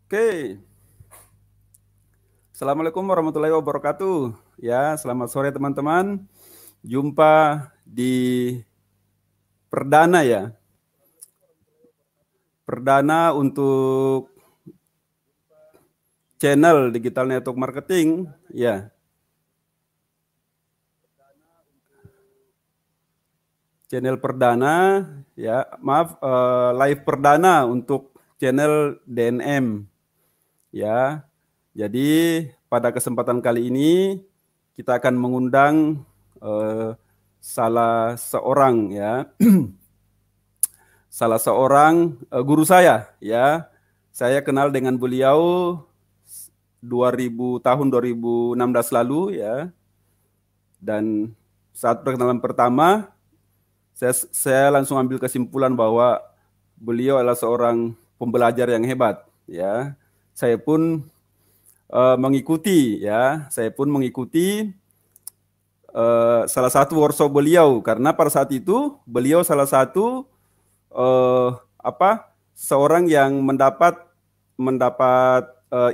Oke, Assalamualaikum warahmatullahi wabarakatuh. Ya, selamat sore teman-teman. Jumpa di perdana ya. Perdana untuk channel Digital Network Marketing. Ya, channel perdana. Ya, maaf, live perdana untuk channel DNM. Ya, jadi pada kesempatan kali ini kita akan mengundang salah seorang ya, salah seorang guru saya ya. Saya kenal dengan beliau 2016 lalu ya. Dan saat perkenalan pertama saya langsung ambil kesimpulan bahwa beliau adalah seorang pembelajar yang hebat ya. Saya pun mengikuti ya, salah satu workshop beliau karena pada saat itu beliau salah satu seorang yang mendapat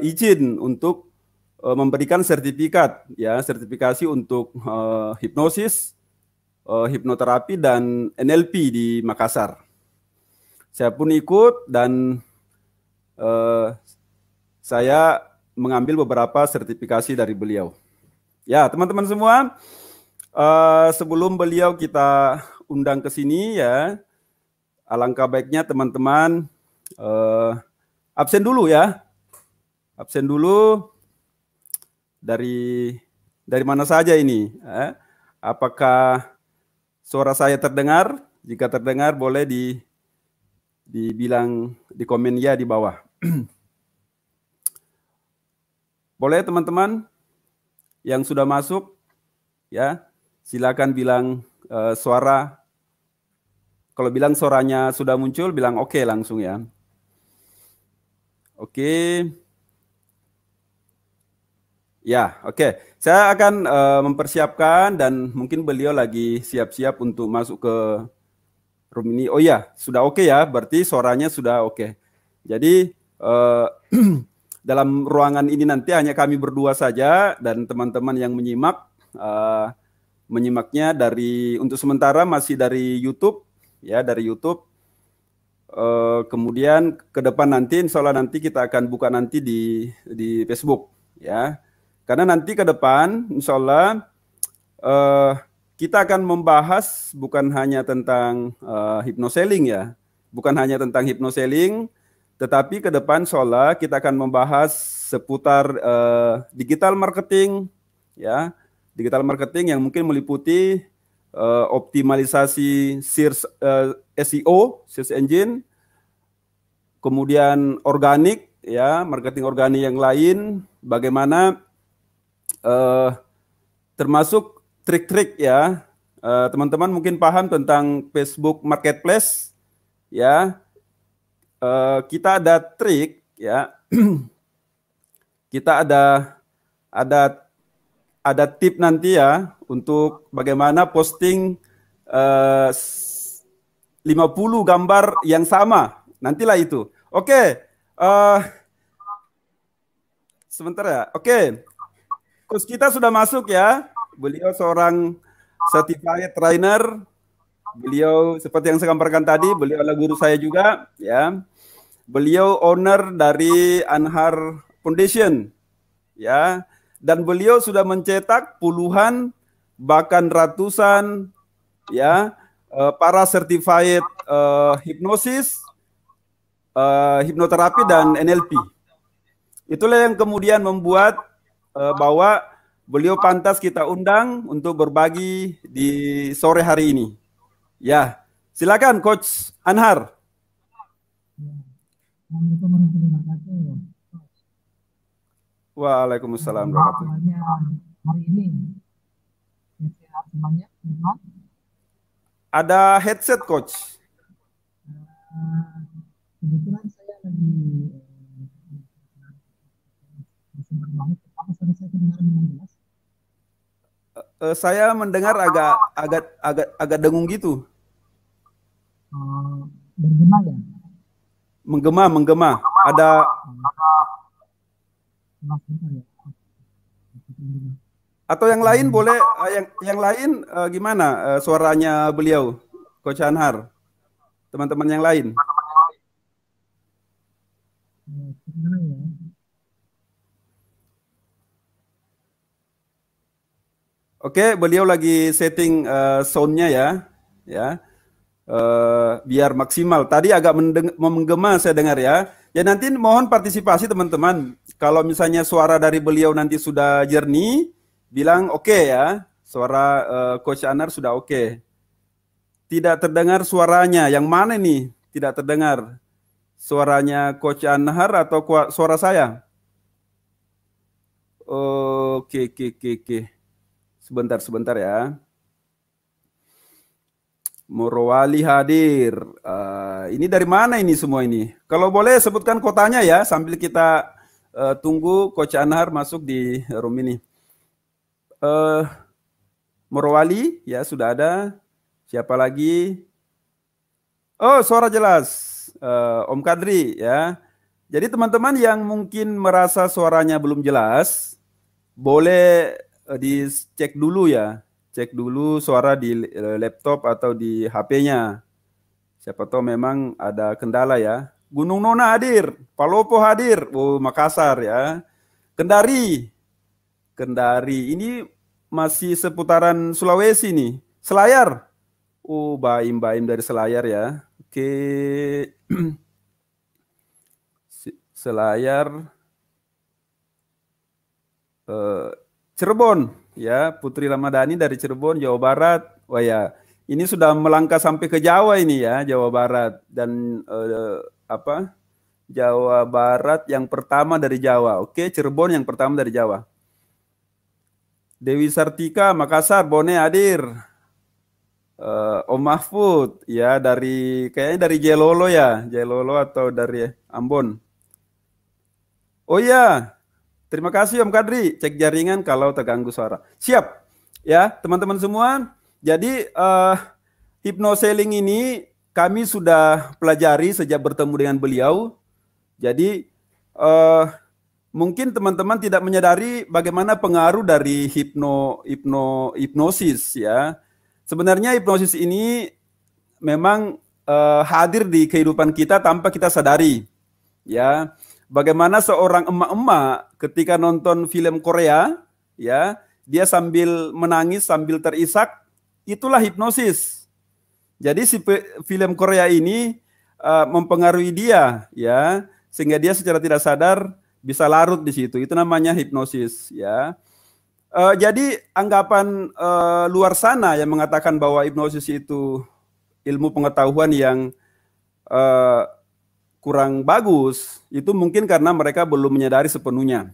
izin untuk memberikan sertifikat ya, sertifikasi untuk hipnosis, hipnoterapi dan NLP di Makassar. Saya pun ikut dan saya mengambil beberapa sertifikasi dari beliau. Ya, teman-teman semua, sebelum beliau kita undang ke sini ya, alangkah baiknya teman-teman absen dulu ya. Absen dulu dari mana saja ini. Apakah suara saya terdengar? Jika terdengar boleh dibilang di komen ya di bawah. Boleh teman-teman yang sudah masuk ya, silakan bilang suara. Kalau bilang suaranya sudah muncul, bilang oke langsung ya. Oke. Ya, oke. Saya akan mempersiapkan dan mungkin beliau lagi siap-siap untuk masuk ke room ini. Oh ya, sudah oke ya, berarti suaranya sudah oke. Jadi dalam ruangan ini nanti hanya kami berdua saja dan teman-teman yang menyimaknya untuk sementara masih dari YouTube ya, dari YouTube. Kemudian ke depan nanti insya Allah nanti kita akan buka nanti di Facebook ya. Karena nanti ke depan insya Allah kita akan membahas bukan hanya tentang hypnoselling ya, bukan hanya tentang hypnoselling, tetapi ke depan insya Allah kita akan membahas seputar digital marketing ya, digital marketing yang mungkin meliputi optimalisasi SEO, search engine, kemudian organik ya, marketing organik yang lain, bagaimana termasuk trik-trik ya. Teman-teman mungkin paham tentang Facebook Marketplace ya. Kita ada trik ya. Kita ada tip nanti ya untuk bagaimana posting 50 gambar yang sama. Nantilah itu. Oke. Sebentar ya. Oke. Coach kita sudah masuk ya. Beliau seorang certified trainer. Beliau seperti yang saya gambarkan tadi, beliau adalah guru saya juga ya. Beliau owner dari Anhar Foundation ya. Dan beliau sudah mencetak puluhan bahkan ratusan ya para certified hipnosis, hipnoterapi dan NLP. Itulah yang kemudian membuat bahwa beliau pantas kita undang untuk berbagi di sore hari ini. Ya, silakan Coach Anhar. Waalaikumsalam warahmatullahi wabarakatuh. Hari ini sehat semuanya. Ada headset Coach. Kebetulan saya lagi berbangun. Apa suara saya terdengar dengan jelas? Saya mendengar agak dengung gitu. Bergema ya? Menggema. Ada sebentar ya. Atau yang lain boleh, yang lain gimana suaranya beliau, Coach Anhar, teman-teman yang lain. Ya. Oke, beliau lagi setting sound-nya ya, biar maksimal. Tadi agak menggema saya dengar ya. Ya nanti mohon partisipasi teman-teman. Kalau misalnya suara dari beliau nanti sudah jernih, bilang oke ya. Suara Coach Anar sudah oke. Tidak terdengar suaranya. Yang mana nih? Tidak terdengar. Suaranya Coach Anhar atau suara saya? Oke. Sebentar ya. Morowali hadir. Ini dari mana ini semua ini? Kalau boleh sebutkan kotanya ya, sambil kita tunggu Coach Anhar masuk di room ini. Morowali ya sudah ada. Siapa lagi? Oh, suara jelas. Om Kadri ya. Jadi teman-teman yang mungkin merasa suaranya belum jelas, boleh dicek dulu ya. Cek dulu suara di laptop atau di HP-nya. Siapa tahu memang ada kendala ya. Gunung Nona hadir, Palopo hadir, Makassar ya. Kendari, ini masih seputaran Sulawesi nih. Selayar, Baim dari Selayar ya. Oke, Selayar, Cirebon. Ya, Putri Ramadhani dari Cirebon, Jawa Barat. Wah ya, ini sudah melangkah sampai ke Jawa ini ya, Jawa Barat dan Jawa Barat yang pertama dari Jawa. Oke, Cirebon yang pertama dari Jawa. Dewi Sartika, Makassar, Bone hadir. Om Mahfud, ya kayaknya dari Jelolo ya, Jelolo atau dari Ambon. Oh iya. Terima kasih Om Kadri, cek jaringan kalau terganggu suara. Siap, ya teman-teman semua. Jadi hypnoseling ini kami sudah pelajari sejak bertemu dengan beliau. Jadi mungkin teman-teman tidak menyadari bagaimana pengaruh dari hipnosis ya. Sebenarnya hipnosis ini memang hadir di kehidupan kita tanpa kita sadari, ya. Bagaimana seorang emak-emak ketika nonton film Korea, ya, dia sambil menangis, sambil terisak, itulah hipnosis. Jadi si film Korea ini mempengaruhi dia, ya, sehingga dia secara tidak sadar bisa larut di situ. Itu namanya hipnosis, ya. Jadi anggapan luar sana yang mengatakan bahwa hipnosis itu ilmu pengetahuan yang kurang bagus, itu mungkin karena mereka belum menyadari sepenuhnya.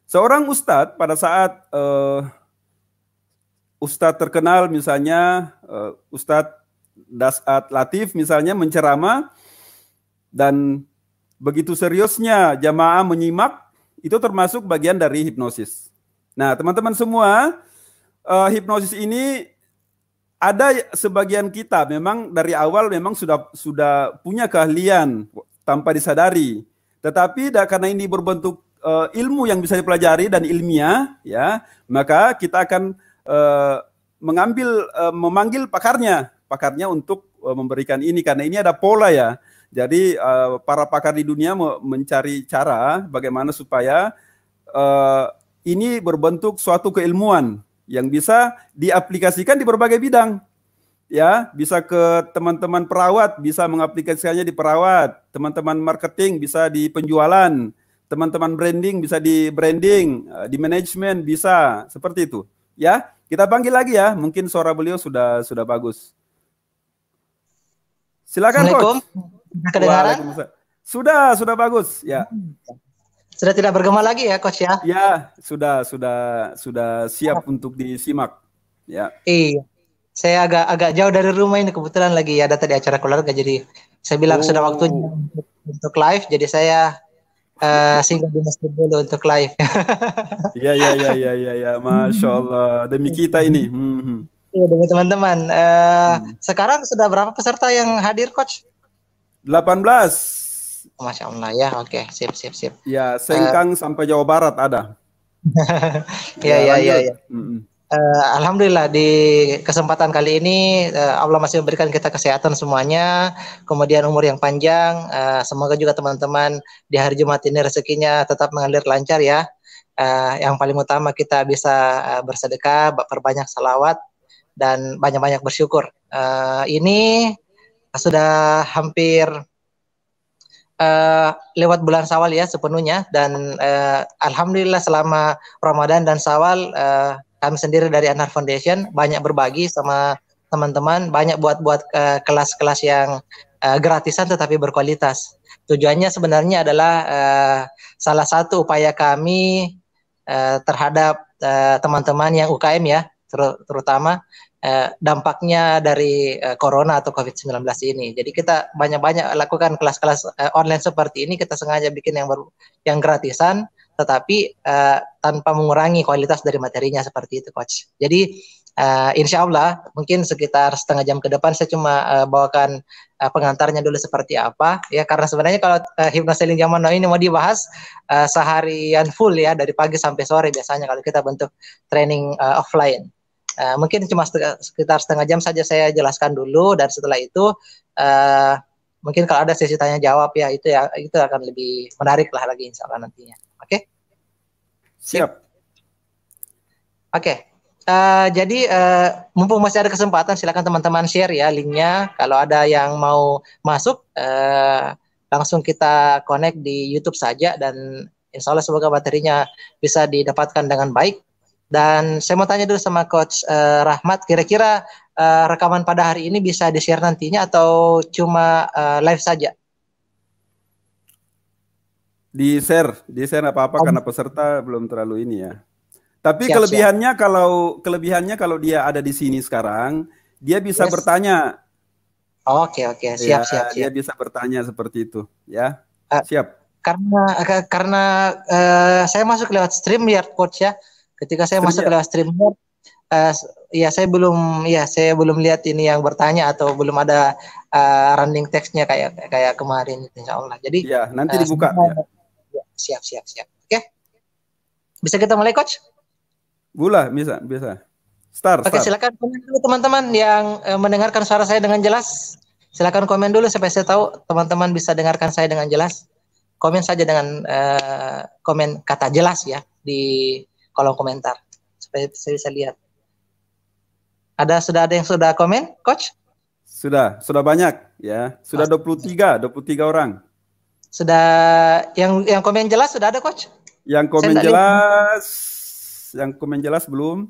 Seorang ustadz pada saat ustadz terkenal misalnya Ustadz Dasat Latif misalnya menceramah dan begitu seriusnya jamaah menyimak, itu termasuk bagian dari hipnosis. Nah teman-teman semua, hipnosis ini ada sebagian kita memang dari awal memang sudah punya keahlian tanpa disadari. Tetapi karena ini berbentuk ilmu yang bisa dipelajari dan ilmiah, ya, maka kita akan memanggil pakarnya untuk memberikan ini karena ini ada pola ya. Jadi para pakar di dunia mencari cara bagaimana supaya ini berbentuk suatu keilmuan yang bisa diaplikasikan di berbagai bidang. Ya, bisa ke teman-teman perawat, bisa mengaplikasikannya di perawat, teman-teman marketing bisa di penjualan, teman-teman branding bisa di branding, di manajemen bisa, seperti itu. Ya, kita panggil lagi ya, mungkin suara beliau sudah bagus. Silakan Coach. Kedengaran? Sudah bagus, ya. Sudah tidak bergema lagi ya Coach ya? Ya, sudah siap untuk disimak. Ya. Iya. Saya agak jauh dari rumah ini, kebetulan lagi ada tadi acara keluarga, jadi saya bilang sudah waktunya untuk live, jadi saya singgah di masjid dulu untuk live. Iya, Masya Allah, demi kita ini. Iya, demi teman-teman. Sekarang sudah berapa peserta yang hadir Coach? 18 Masya Allah ya, oke, sip, sip, sip. Ya, Sengkang sampai Jawa Barat ada. Ya, ya, ya, lanjut. ya. Alhamdulillah di kesempatan kali ini Allah masih memberikan kita kesehatan semuanya, kemudian umur yang panjang. Semoga juga teman-teman di hari Jumat ini rezekinya tetap mengalir lancar ya. Yang paling utama kita bisa bersedekah, perbanyak salawat dan banyak-banyak bersyukur. Ini sudah hampir lewat bulan Syawal ya sepenuhnya, dan alhamdulillah selama Ramadan dan Syawal kami sendiri dari Anhar Foundation banyak berbagi sama teman-teman, banyak buat kelas-kelas yang gratisan tetapi berkualitas. Tujuannya sebenarnya adalah salah satu upaya kami terhadap teman-teman yang UKM ya, terutama dampaknya dari corona atau COVID-19 ini. Jadi kita banyak-banyak lakukan kelas-kelas online seperti ini, kita sengaja bikin yang gratisan, tetapi tanpa mengurangi kualitas dari materinya seperti itu, Coach. Jadi insya Allah mungkin sekitar setengah jam ke depan saya cuma bawakan pengantarnya dulu seperti apa, ya, karena sebenarnya kalau hypnosis zaman now ini mau dibahas seharian full ya, dari pagi sampai sore biasanya kalau kita bentuk training offline. Mungkin cuma sekitar setengah jam saja saya jelaskan dulu, dan setelah itu mungkin kalau ada sesi tanya jawab ya itu akan lebih menarik lah lagi insya Allah nantinya. Oke? Siap. Oke. Jadi mumpung masih ada kesempatan, silakan teman-teman share ya linknya. Kalau ada yang mau masuk, langsung kita connect di YouTube saja, dan insya Allah semoga materinya bisa didapatkan dengan baik. Dan saya mau tanya dulu sama Coach Rahmat, kira-kira rekaman pada hari ini bisa di-share nantinya atau cuma live saja? Di-share apa-apa karena peserta belum terlalu ini ya. Tapi Siap, kelebihannya kalau dia ada di sini sekarang, dia bisa bertanya. Oke, siap. Dia bisa bertanya seperti itu, ya. Siap. Karena saya masuk lewat StreamYard, Coach ya. Ketika saya masuk lewat StreamYard, saya belum lihat ini yang bertanya atau belum ada running text-nya kayak kemarin, insya Allah. Jadi ya, nanti dibuka. Siap. Oke. Bisa kita mulai, Coach? Bisa. Start. Silakan komen dulu teman-teman yang mendengarkan suara saya dengan jelas. Silakan komen dulu supaya saya tahu teman-teman bisa dengarkan saya dengan jelas. Komen saja dengan komen kata jelas ya di kolom komentar supaya saya bisa lihat. Sudah ada yang sudah komen, Coach? Sudah banyak ya. Sudah 23 orang. Sudah yang komen jelas sudah ada, Coach? Yang komen jelas belum.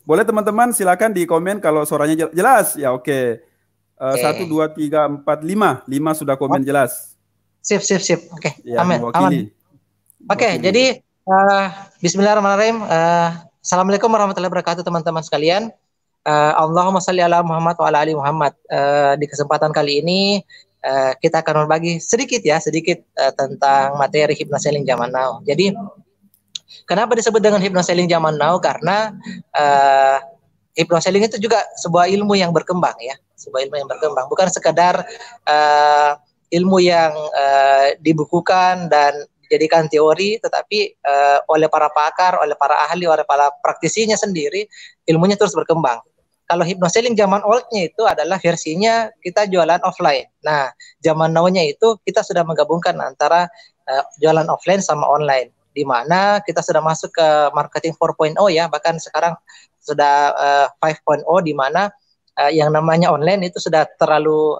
Boleh teman-teman silakan di komen kalau suaranya jelas. Ya oke. 1 2 3 4 5 sudah komen jelas. Sip. Oke. Ya, Amin. Oke, jadi Bismillahirrahmanirrahim. Assalamualaikum warahmatullahi wabarakatuh teman-teman sekalian. Allahumma shalli ala Muhammad wa ala ali Muhammad. Di kesempatan kali ini kita akan berbagi sedikit tentang materi hypnosis zaman now. Jadi kenapa disebut dengan hypnosis zaman now? Karena hypnosis itu juga sebuah ilmu yang berkembang ya, bukan sekedar ilmu yang dibukukan dan dijadikan teori, tetapi oleh para pakar, oleh para ahli, oleh para praktisinya sendiri, ilmunya terus berkembang. Kalau hypnosis zaman old-nya itu adalah versinya kita jualan offline. Nah, zaman now-nya itu kita sudah menggabungkan antara jualan offline sama online, di mana kita sudah masuk ke marketing 4.0 ya, bahkan sekarang sudah 5.0, di mana yang namanya online itu sudah terlalu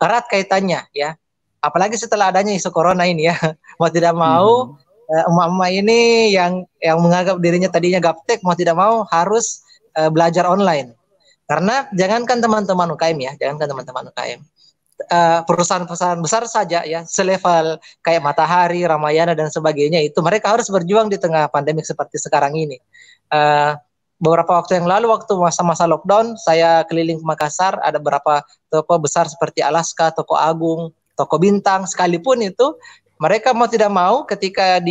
erat kaitannya ya. Apalagi setelah adanya isu corona ini ya, mau tidak mau emak-emak ini yang menganggap dirinya tadinya gaptek, mau tidak mau harus belajar online. Karena jangankan teman-teman UKM ya, perusahaan-perusahaan besar saja ya, selevel kayak Matahari, Ramayana dan sebagainya, itu mereka harus berjuang di tengah pandemik seperti sekarang ini. Beberapa waktu yang lalu, waktu masa-masa lockdown, saya keliling ke Makassar, ada beberapa toko besar seperti Alaska, Toko Agung, Toko Bintang, sekalipun itu mereka mau tidak mau ketika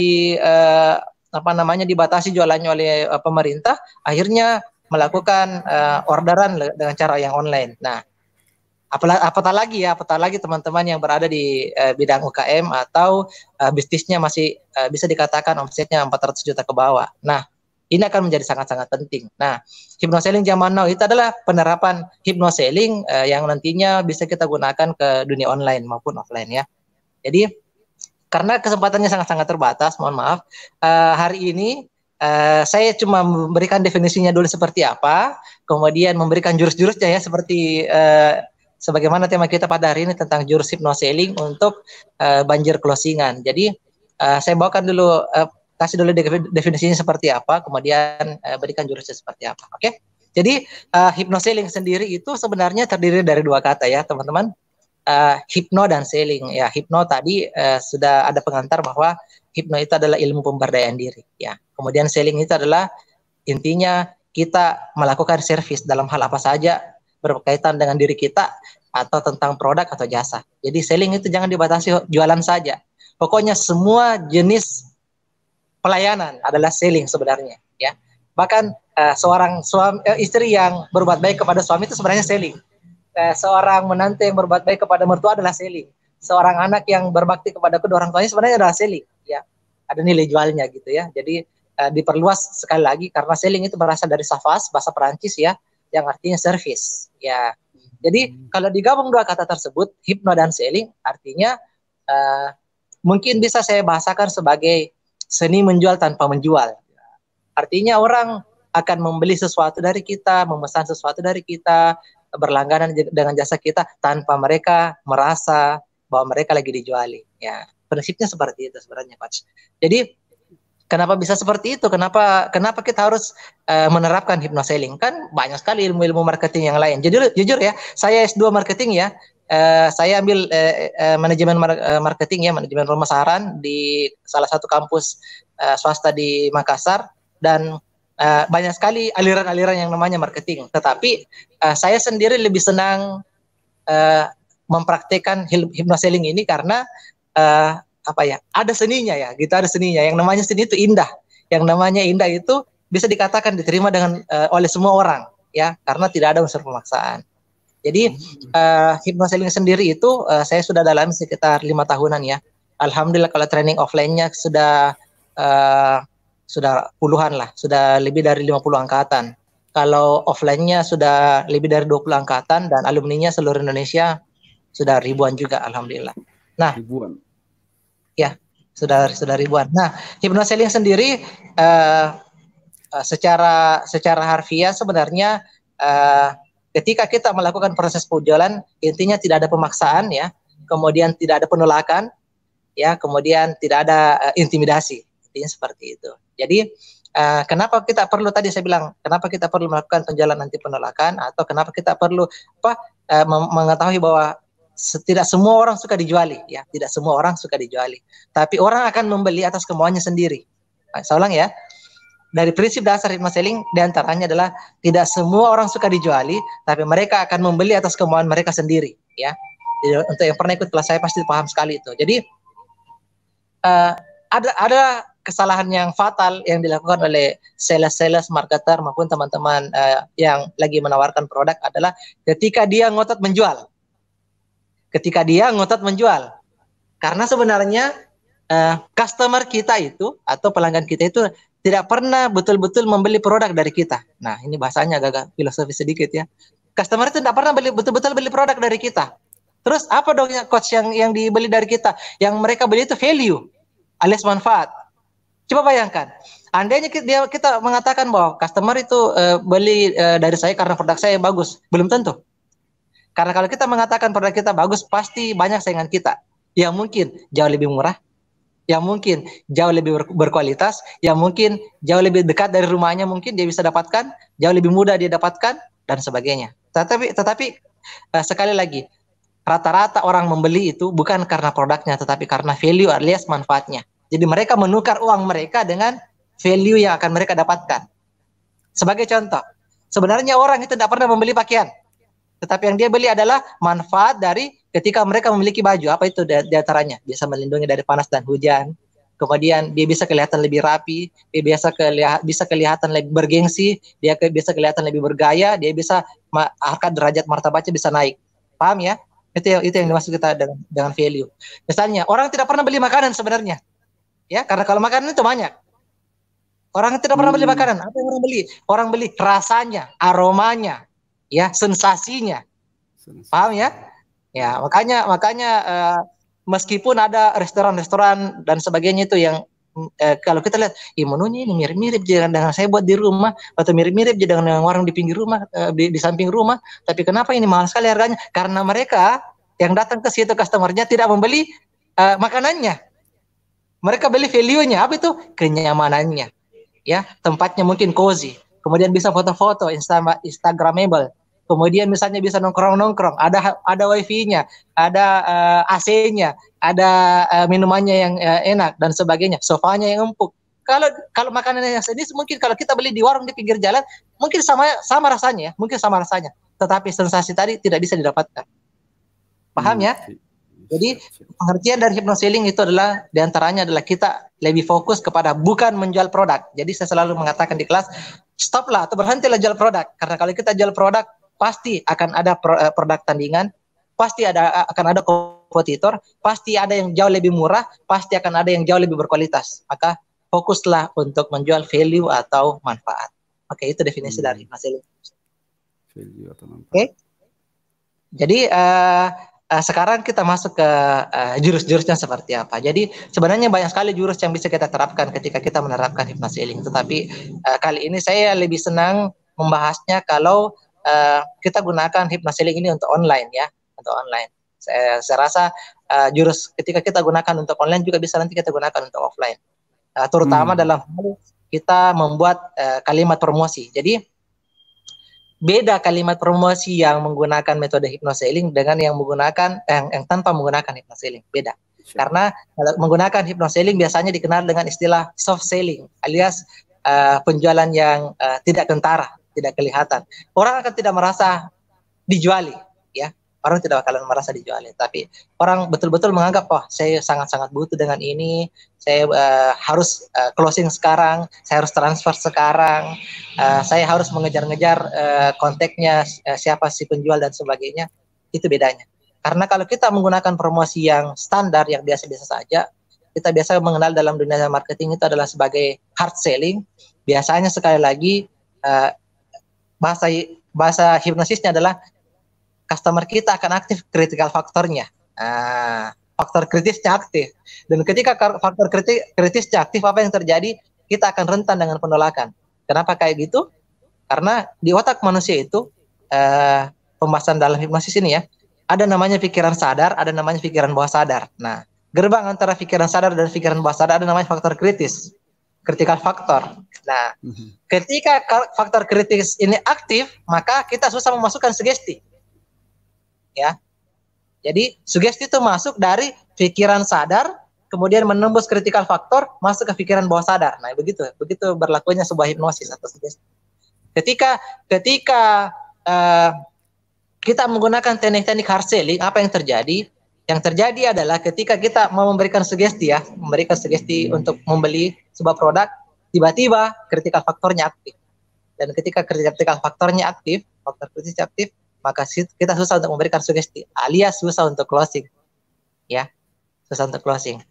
dibatasi jualannya oleh pemerintah, akhirnya melakukan orderan dengan cara yang online. Nah, apalagi teman-teman yang berada di bidang UKM atau bisnisnya masih bisa dikatakan omsetnya 400 juta ke bawah. Nah, ini akan menjadi sangat-sangat penting. Nah, hypnoselling zaman now itu adalah penerapan hypnoselling yang nantinya bisa kita gunakan ke dunia online maupun offline ya. Jadi karena kesempatannya sangat-sangat terbatas, mohon maaf, hari ini saya cuma memberikan definisinya dulu seperti apa, kemudian memberikan jurus-jurusnya ya, seperti sebagaimana tema kita pada hari ini tentang jurus hypnoselling untuk banjir closingan. Jadi saya bawakan dulu, kasih dulu definisinya seperti apa, kemudian berikan jurusnya seperti apa. Oke? Jadi hypnoselling sendiri itu sebenarnya terdiri dari dua kata ya, teman-teman. Hipno dan selling. Ya, hipno tadi sudah ada pengantar bahwa hipno itu adalah ilmu pemberdayaan diri. Ya, kemudian selling itu adalah intinya kita melakukan servis dalam hal apa saja berkaitan dengan diri kita atau tentang produk atau jasa. Jadi selling itu jangan dibatasi jualan saja. Pokoknya semua jenis pelayanan adalah selling sebenarnya. Ya, bahkan seorang istri yang berbuat baik kepada suami itu sebenarnya selling. Seorang menantu yang berbuat baik kepada mertua adalah selling. Seorang anak yang berbakti kepada kedua orang tuanya sebenarnya adalah selling. Ya, ada nilai jualnya gitu ya. Jadi diperluas sekali lagi karena selling itu berasal dari savas, bahasa Perancis ya, yang artinya service. Ya, jadi kalau digabung dua kata tersebut, hipno dan selling, artinya mungkin bisa saya bahasakan sebagai seni menjual tanpa menjual. Artinya orang akan membeli sesuatu dari kita, memesan sesuatu dari kita, berlangganan dengan jasa kita tanpa mereka merasa bahwa mereka lagi dijuali. Ya, prinsipnya seperti itu sebenarnya, Coach. Jadi kenapa bisa seperti itu? Kenapa kita harus menerapkan hypnoselling? Kan banyak sekali ilmu-ilmu marketing yang lain. Jujur ya, saya S2 marketing ya. Saya ambil manajemen marketing ya, manajemen pemasaran di salah satu kampus swasta di Makassar, dan banyak sekali aliran-aliran yang namanya marketing. Tetapi saya sendiri lebih senang mempraktekkan hypnoselling ini karena ada seninya ya, gitu, ada seninya. Yang namanya seni itu indah. Yang namanya indah itu bisa dikatakan diterima dengan oleh semua orang ya, karena tidak ada unsur pemaksaan. Jadi hypnoselling sendiri itu saya sudah dalami sekitar 5 tahunan ya. Alhamdulillah kalau training offline-nya sudah puluhan lah, sudah lebih dari 50 angkatan. Kalau offline-nya sudah lebih dari 20 angkatan dan alumninya seluruh Indonesia sudah ribuan juga, alhamdulillah. Nah, ribuan. Ya, sudah ribuan. Nah, hypnoselling sendiri secara harfiah sebenarnya ketika kita melakukan proses penjualan, intinya tidak ada pemaksaan ya, kemudian tidak ada penolakan ya, kemudian tidak ada intimidasi. Intinya seperti itu. Jadi kenapa kita perlu, tadi saya bilang, kenapa kita perlu melakukan penjualan anti penolakan, atau kenapa kita perlu mengetahui bahwa tidak semua orang suka dijuali ya, tidak semua orang suka dijuali, tapi orang akan membeli atas kemauannya sendiri. Saya ulang ya, dari prinsip dasar hypnoselling diantaranya adalah tidak semua orang suka dijuali, tapi mereka akan membeli atas kemauan mereka sendiri ya. Jadi, untuk yang pernah ikut kelas saya pasti paham sekali itu. Jadi ada kesalahan yang fatal yang dilakukan oleh sales marketer maupun teman-teman yang lagi menawarkan produk adalah ketika dia ngotot menjual. Karena sebenarnya customer kita itu atau pelanggan kita itu tidak pernah betul-betul membeli produk dari kita. Nah, ini bahasanya agak filosofi sedikit ya. Customer itu tidak pernah betul-betul beli produk dari kita. Terus apa dong coach yang dibeli dari kita? Yang mereka beli itu value alias manfaat. Coba bayangkan, andainya kita mengatakan bahwa customer itu beli dari saya karena produk saya bagus, belum tentu. Karena kalau kita mengatakan produk kita bagus, pasti banyak saingan kita yang mungkin jauh lebih murah, yang mungkin jauh lebih berkualitas, yang mungkin jauh lebih dekat dari rumahnya, mungkin dia bisa dapatkan, jauh lebih mudah dia dapatkan, dan sebagainya. Tetapi sekali lagi, rata-rata orang membeli itu bukan karena produknya, tetapi karena value alias manfaatnya. Jadi mereka menukar uang mereka dengan value yang akan mereka dapatkan. Sebagai contoh, sebenarnya orang itu tidak pernah membeli pakaian, tetapi yang dia beli adalah manfaat dari ketika mereka memiliki baju. Apa itu di antaranya? Bisa melindungi dari panas dan hujan. Kemudian dia bisa kelihatan lebih rapi, dia bisa kelihatan lebih bergengsi, dia bisa kelihatan lebih bergaya, dia bisa harkat derajat martabatnya bisa naik. Paham ya? Itu yang dimaksud kita dengan value. Misalnya orang tidak pernah beli makanan sebenarnya, ya, karena kalau makanan itu banyak. Orang tidak pernah beli makanan. Apa yang orang beli? Orang beli rasanya, aromanya, ya, sensasinya. Paham ya? Ya, makanya meskipun ada restoran-restoran dan sebagainya itu yang kalau kita lihat, menunya ini mirip-mirip dengan saya buat di rumah, atau mirip-mirip dengan warung di pinggir rumah, di samping rumah, tapi kenapa ini mahal sekali harganya? Karena mereka yang datang ke situ customernya tidak membeli makanannya, mereka beli value-nya. Apa itu? Kenyamanannya, ya, tempatnya mungkin cozy, kemudian bisa foto-foto instagramable, kemudian misalnya bisa nongkrong-nongkrong, ada wifi-nya, ada AC-nya, ada minumannya yang enak dan sebagainya, sofanya yang empuk. Kalau makanan yang sedih mungkin kalau kita beli di warung di pinggir jalan mungkin sama rasanya, tetapi sensasi tadi tidak bisa didapatkan. Paham ya? Jadi pengertian dari hypnosealing itu adalah diantaranya adalah kita lebih fokus kepada bukan menjual produk. Jadi saya selalu mengatakan di kelas, stoplah atau berhentilah jual produk, karena kalau kita jual produk pasti akan ada produk tandingan, pasti akan ada kompetitor, pasti ada yang jauh lebih murah, pasti akan ada yang jauh lebih berkualitas. Maka fokuslah untuk menjual value atau manfaat. Oke, itu definisi dari hypnosealing. Value atau manfaat. Oke. Jadi sekarang kita masuk ke jurus-jurusnya seperti apa. Jadi sebenarnya banyak sekali jurus yang bisa kita terapkan ketika kita menerapkan hypnosealing. Tetapi kali ini saya lebih senang membahasnya kalau kita gunakan hypnosealing ini untuk online, ya, untuk online. Saya rasa jurus ketika kita gunakan untuk online juga bisa nanti kita gunakan untuk offline. Terutama dalam hal kita membuat kalimat promosi. Jadi beda kalimat promosi yang menggunakan metode hypnosealing dengan yang menggunakan yang tanpa menggunakan hypnosealing. Beda. Karena kalau menggunakan hypnosealing biasanya dikenal dengan istilah soft selling, alias penjualan yang tidak kentara, tidak kelihatan. Orang akan tidak merasa dijuali, ya. Orang tidak bakalan merasa dijuali, tapi orang betul-betul menganggap, oh, saya sangat-sangat butuh dengan ini, saya harus closing sekarang, saya harus transfer sekarang, saya harus mengejar-ngejar kontaknya, siapa si penjual dan sebagainya. Itu bedanya. Karena kalau kita menggunakan promosi yang standar, yang biasa-biasa saja, kita biasa mengenal dalam dunia marketing itu adalah sebagai hard selling. Biasanya sekali lagi bahasa hipnosisnya adalah customer kita akan aktif critical faktornya. Faktor kritisnya aktif. Dan ketika faktor kritisnya aktif, apa yang terjadi? Kita akan rentan dengan penolakan. Kenapa kayak gitu? Karena di otak manusia itu, pembahasan dalam hipnosis ini, ya, ada namanya pikiran sadar, ada namanya pikiran bawah sadar. Nah, gerbang antara pikiran sadar dan pikiran bawah sadar ada namanya faktor kritis, critical factor. Nah, ketika faktor kritis ini aktif, maka kita susah memasukkan sugesti. Ya, jadi sugesti itu masuk dari pikiran sadar, kemudian menembus critical factor, masuk ke pikiran bawah sadar. Nah, begitu berlakunya sebuah hipnosis atau sugesti. Ketika kita menggunakan teknik-teknik hard selling, apa yang terjadi? Yang terjadi adalah ketika kita mau memberikan sugesti, ya, memberikan sugesti untuk membeli sebuah produk, tiba-tiba critical faktornya aktif. Dan ketika critical faktornya aktif, faktor kritis aktif, maka kita susah untuk memberikan sugesti, alias susah untuk closing, ya, susah untuk closing.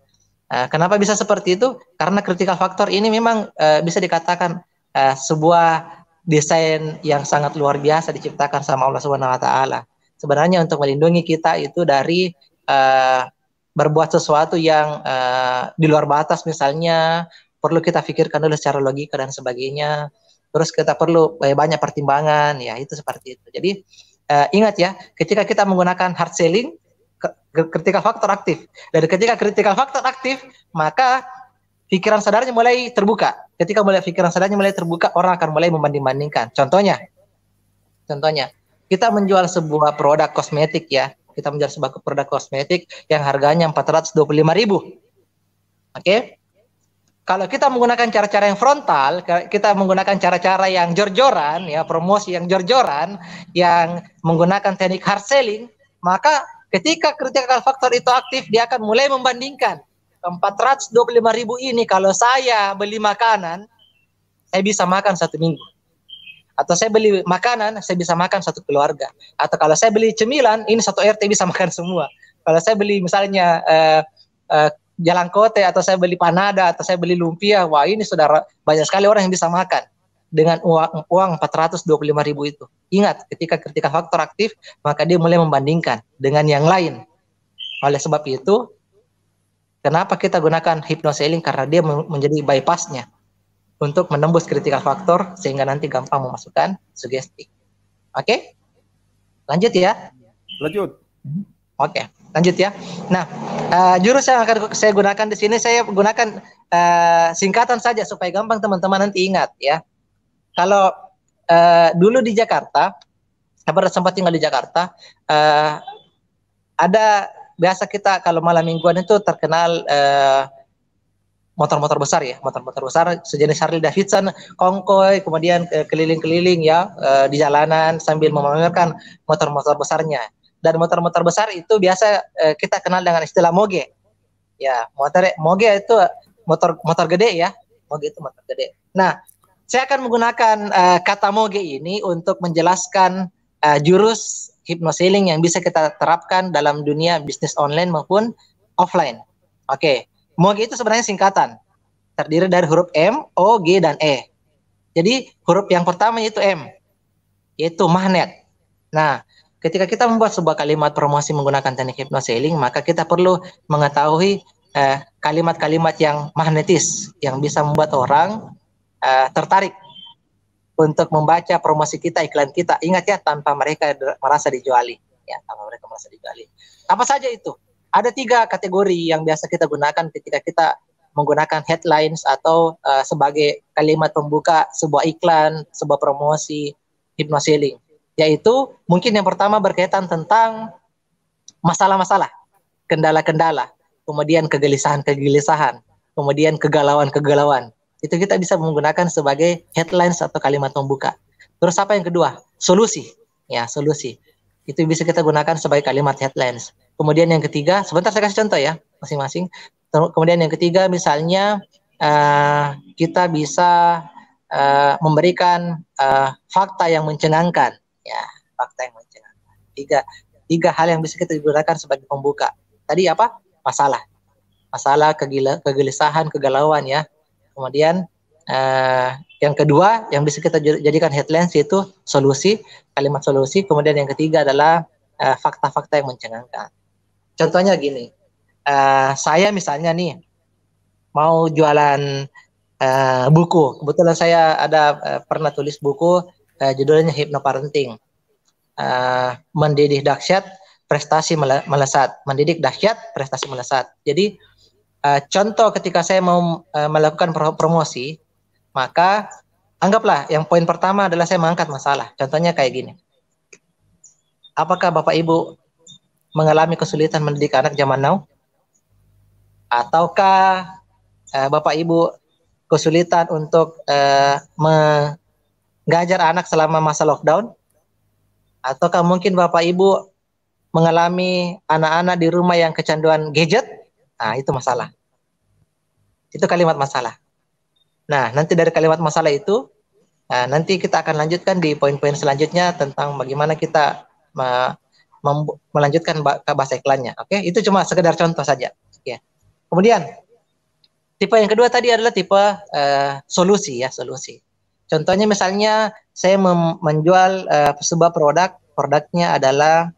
Kenapa bisa seperti itu? Karena critical factor ini memang bisa dikatakan sebuah desain yang sangat luar biasa diciptakan sama Allah Subhanahu Wa Taala. Sebenarnya untuk melindungi kita itu dari berbuat sesuatu yang di luar batas, misalnya perlu kita pikirkan dulu secara logika dan sebagainya. Terus kita perlu banyak pertimbangan, ya, itu seperti itu. Jadi ingat, ya, ketika kita menggunakan hard selling, critical factor aktif. Dan ketika critical factor aktif, maka pikiran sadarnya mulai terbuka. Ketika pikiran sadarnya mulai terbuka, orang akan mulai membanding-bandingkan. Contohnya, kita menjual sebuah produk kosmetik, ya. Kita menjual sebuah produk kosmetik yang harganya 425.000. Oke? Kalau kita menggunakan cara-cara yang frontal, kita menggunakan cara-cara yang jor-joran, ya, promosi yang jor-joran, yang menggunakan teknik hard selling, maka ketika critical factor itu aktif, dia akan mulai membandingkan. 425.000 ini kalau saya beli makanan, saya bisa makan 1 minggu. Atau saya beli makanan, saya bisa makan satu keluarga. Atau kalau saya beli cemilan, ini satu RT bisa makan semua. Kalau saya beli misalnya jalangkote, atau saya beli panada, atau saya beli lumpia, wah ini saudara, banyak sekali orang yang bisa makan dengan uang 425.000 itu. Ingat, ketika faktor aktif, maka dia mulai membandingkan dengan yang lain. Oleh sebab itu, kenapa kita gunakan hypnosealing? Karena dia menjadi bypassnya untuk menembus critical factor sehingga nanti gampang memasukkan sugesti. Oke? Lanjut ya. Lanjut. Oke, lanjut ya. Nah, jurus yang akan saya gunakan di sini, saya gunakan singkatan saja supaya gampang teman-teman nanti ingat ya. Kalau dulu di Jakarta, pada sempat tinggal di Jakarta, ada biasa kita kalau malam mingguan itu terkenal motor-motor besar ya, motor-motor besar sejenis Harley Davidson, konvoy, kemudian keliling-keliling ya di jalanan sambil memamerkan motor-motor besarnya. Dan motor-motor besar itu biasa kita kenal dengan istilah moge. Ya, moge itu motor gede ya. Moge itu motor gede. Nah, saya akan menggunakan kata moge ini untuk menjelaskan jurus hypnosealing yang bisa kita terapkan dalam dunia bisnis online maupun offline. Oke. Moge itu sebenarnya singkatan, terdiri dari huruf M, O, G, dan E. Jadi huruf yang pertama itu M, yaitu magnet. Nah, ketika kita membuat sebuah kalimat promosi menggunakan teknik hypnosealing, maka kita perlu mengetahui kalimat-kalimat yang magnetis, yang bisa membuat orang tertarik untuk membaca promosi kita, iklan kita. Ingat ya, tanpa mereka merasa dijuali. Ya, tanpa mereka merasa dijuali. Apa saja itu? Ada 3 kategori yang biasa kita gunakan ketika kita menggunakan headlines atau sebagai kalimat pembuka sebuah iklan, sebuah promosi hypnosealing. Yaitu mungkin yang pertama berkaitan tentang masalah-masalah, kendala-kendala, kemudian kegelisahan-kegelisahan, kemudian kegalauan-kegalauan. Itu kita bisa menggunakan sebagai headlines atau kalimat pembuka. Terus apa yang kedua? Solusi. Ya, solusi. Itu bisa kita gunakan sebagai kalimat headlines. Kemudian yang ketiga, sebentar saya kasih contoh ya masing-masing. Kemudian yang ketiga misalnya kita bisa memberikan fakta yang mencengangkan, ya, fakta yang mencengangkan. Tiga hal yang bisa kita gunakan sebagai pembuka. Tadi apa? Masalah, kegelisahan, kegalauan ya. Kemudian yang kedua yang bisa kita jadikan headlines yaitu solusi, kalimat solusi. Kemudian yang ketiga adalah fakta-fakta yang mencengangkan. Contohnya gini, saya misalnya nih mau jualan buku. Kebetulan saya ada pernah tulis buku judulnya Hypnoparenting. Mendidik dahsyat, prestasi melesat. Mendidik dahsyat, prestasi melesat. Jadi contoh ketika saya mau melakukan promosi, maka anggaplah yang poin pertama adalah saya mengangkat masalah. Contohnya kayak gini. Apakah Bapak Ibu mengalami kesulitan mendidik anak zaman now? Ataukah Bapak Ibu kesulitan untuk mengajar anak selama masa lockdown? Ataukah mungkin Bapak Ibu mengalami anak-anak di rumah yang kecanduan gadget? Nah, itu masalah. Itu kalimat masalah. Nah, nanti dari kalimat masalah itu, nanti kita akan lanjutkan di poin-poin selanjutnya tentang bagaimana kita melanjutkan ke bahasa iklannya. Oke, itu cuma sekedar contoh saja. Ya. Kemudian tipe yang kedua tadi adalah tipe solusi ya, solusi. Contohnya misalnya saya menjual sebuah produknya adalah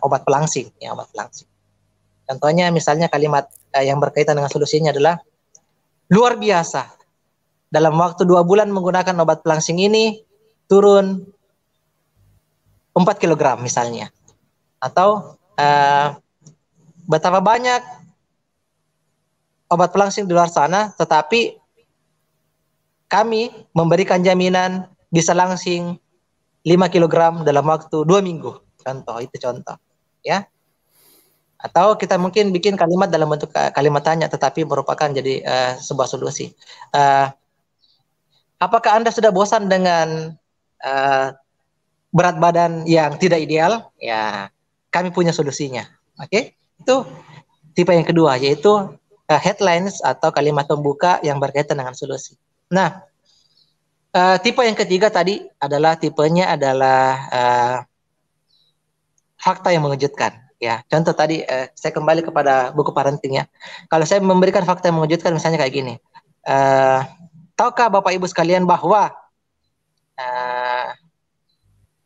obat pelangsing, ya, obat pelangsing. Contohnya misalnya kalimat yang berkaitan dengan solusinya adalah luar biasa. Dalam waktu 2 bulan menggunakan obat pelangsing ini turun 4 kg misalnya. Atau betapa banyak obat pelangsing di luar sana, tetapi kami memberikan jaminan bisa langsing 5 kg dalam waktu 2 minggu. Contoh, itu contoh. Ya. Atau kita mungkin bikin kalimat dalam bentuk kalimat tanya, tetapi merupakan jadi sebuah solusi. Apakah Anda sudah bosan dengan berat badan yang tidak ideal? Ya, kami punya solusinya. Oke? Itu tipe yang kedua, yaitu headlines atau kalimat pembuka yang berkaitan dengan solusi. Nah, Tipe yang ketiga tadi adalah tipenya adalah fakta yang mengejutkan. Ya, contoh tadi saya kembali kepada buku parenting ya. Kalau saya memberikan fakta yang mengejutkan, misalnya kayak gini. Tahukah Bapak Ibu sekalian bahwa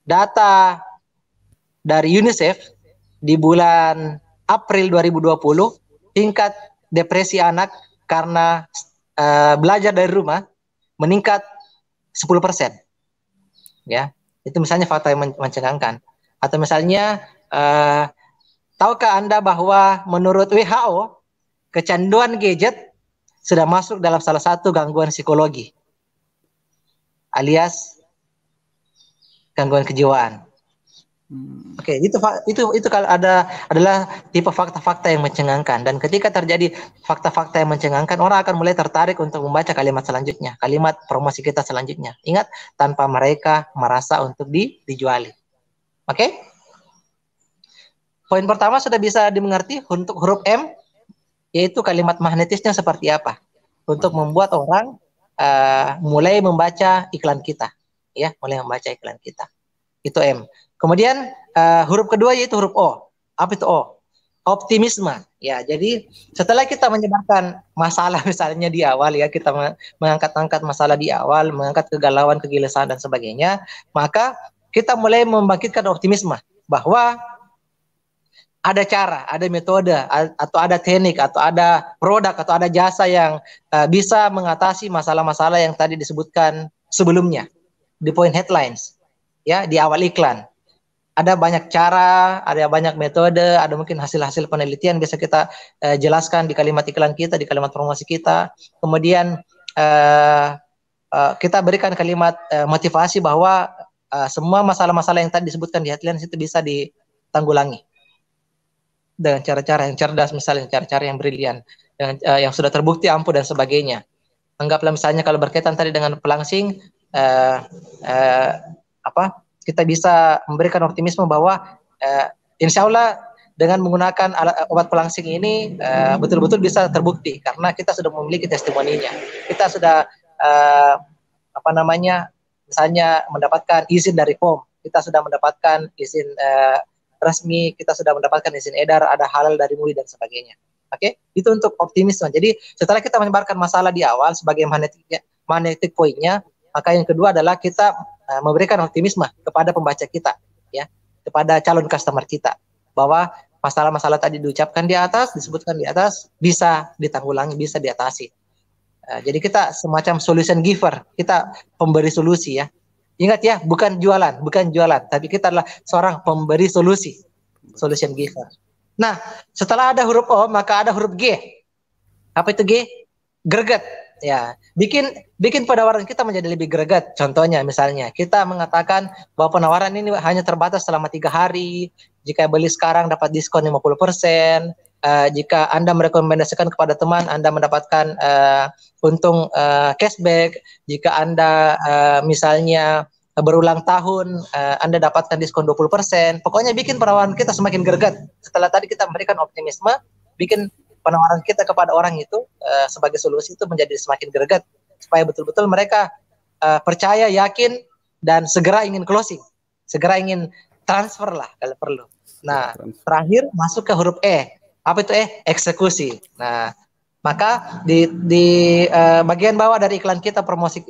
data dari UNICEF di bulan April 2020 tingkat depresi anak karena belajar dari rumah meningkat 10%. Ya, itu misalnya fakta yang mencengangkan. Atau misalnya tahukah Anda bahwa menurut WHO kecanduan gadget sudah masuk dalam salah satu gangguan psikologi alias gangguan kejiwaan. Oke, itu kalau adalah tipe fakta-fakta yang mencengangkan, dan ketika terjadi fakta-fakta yang mencengangkan, orang akan mulai tertarik untuk membaca kalimat selanjutnya, kalimat promosi kita selanjutnya. Ingat, tanpa mereka merasa untuk dijuali. Oke? Poin pertama sudah bisa dimengerti untuk huruf M, yaitu kalimat magnetisnya seperti apa untuk membuat orang mulai membaca iklan kita, ya, mulai membaca iklan kita. Itu M. Kemudian huruf kedua yaitu huruf O. Apa itu O? Optimisme. Ya, jadi setelah kita menyebarkan masalah misalnya di awal ya, kita mengangkat-angkat masalah di awal, mengangkat kegalauan, kegelisahan dan sebagainya, maka kita mulai membangkitkan optimisme bahwa ada cara, ada metode, atau ada teknik, atau ada produk, atau ada jasa yang bisa mengatasi masalah-masalah yang tadi disebutkan sebelumnya di poin headlines, ya, di awal iklan. Ada banyak cara, ada banyak metode, ada mungkin hasil-hasil penelitian bisa kita jelaskan di kalimat iklan kita, di kalimat promosi kita. Kemudian kita berikan kalimat motivasi bahwa semua masalah-masalah yang tadi disebutkan di headlines itu bisa ditanggulangi dengan cara-cara yang cerdas, misalnya cara-cara yang brilian, dengan yang sudah terbukti ampuh dan sebagainya. Anggaplah misalnya kalau berkaitan tadi dengan pelangsing, kita bisa memberikan optimisme bahwa insya Allah dengan menggunakan obat pelangsing ini betul-betul bisa terbukti karena kita sudah memiliki testimoninya. Kita sudah misalnya mendapatkan izin dari POM, kita sudah mendapatkan izin resmi, kita sudah mendapatkan izin edar, ada halal dari MUI dan sebagainya. Oke, itu untuk optimisme. Jadi setelah kita menyebarkan masalah di awal sebagai magnetic point-nya, maka yang kedua adalah kita memberikan optimisme kepada pembaca kita, ya, kepada calon customer kita, bahwa masalah-masalah tadi diucapkan di atas, disebutkan di atas, bisa ditanggulangi, bisa diatasi. Jadi kita semacam solution giver, kita pemberi solusi, ya. Ingat ya, bukan jualan, tapi kita adalah seorang pemberi solusi, solution giver. Nah, setelah ada huruf O, maka ada huruf G. Apa itu G? Greget. Ya, bikin penawaran kita menjadi lebih greget. Contohnya misalnya kita mengatakan bahwa penawaran ini hanya terbatas selama 3 hari. Jika beli sekarang dapat diskon 50%. Jika Anda merekomendasikan kepada teman, Anda mendapatkan untung cashback. Jika Anda misalnya berulang tahun, Anda dapatkan diskon 20%. Pokoknya bikin penawaran kita semakin greget. Setelah tadi kita memberikan optimisme, bikin penawaran kita kepada orang itu sebagai solusi itu menjadi semakin greget supaya betul-betul mereka percaya, yakin, dan segera ingin closing, segera ingin transfer lah kalau perlu. Nah, terakhir masuk ke huruf E. Apa itu E? Eksekusi. Nah, maka di bagian bawah dari iklan kita,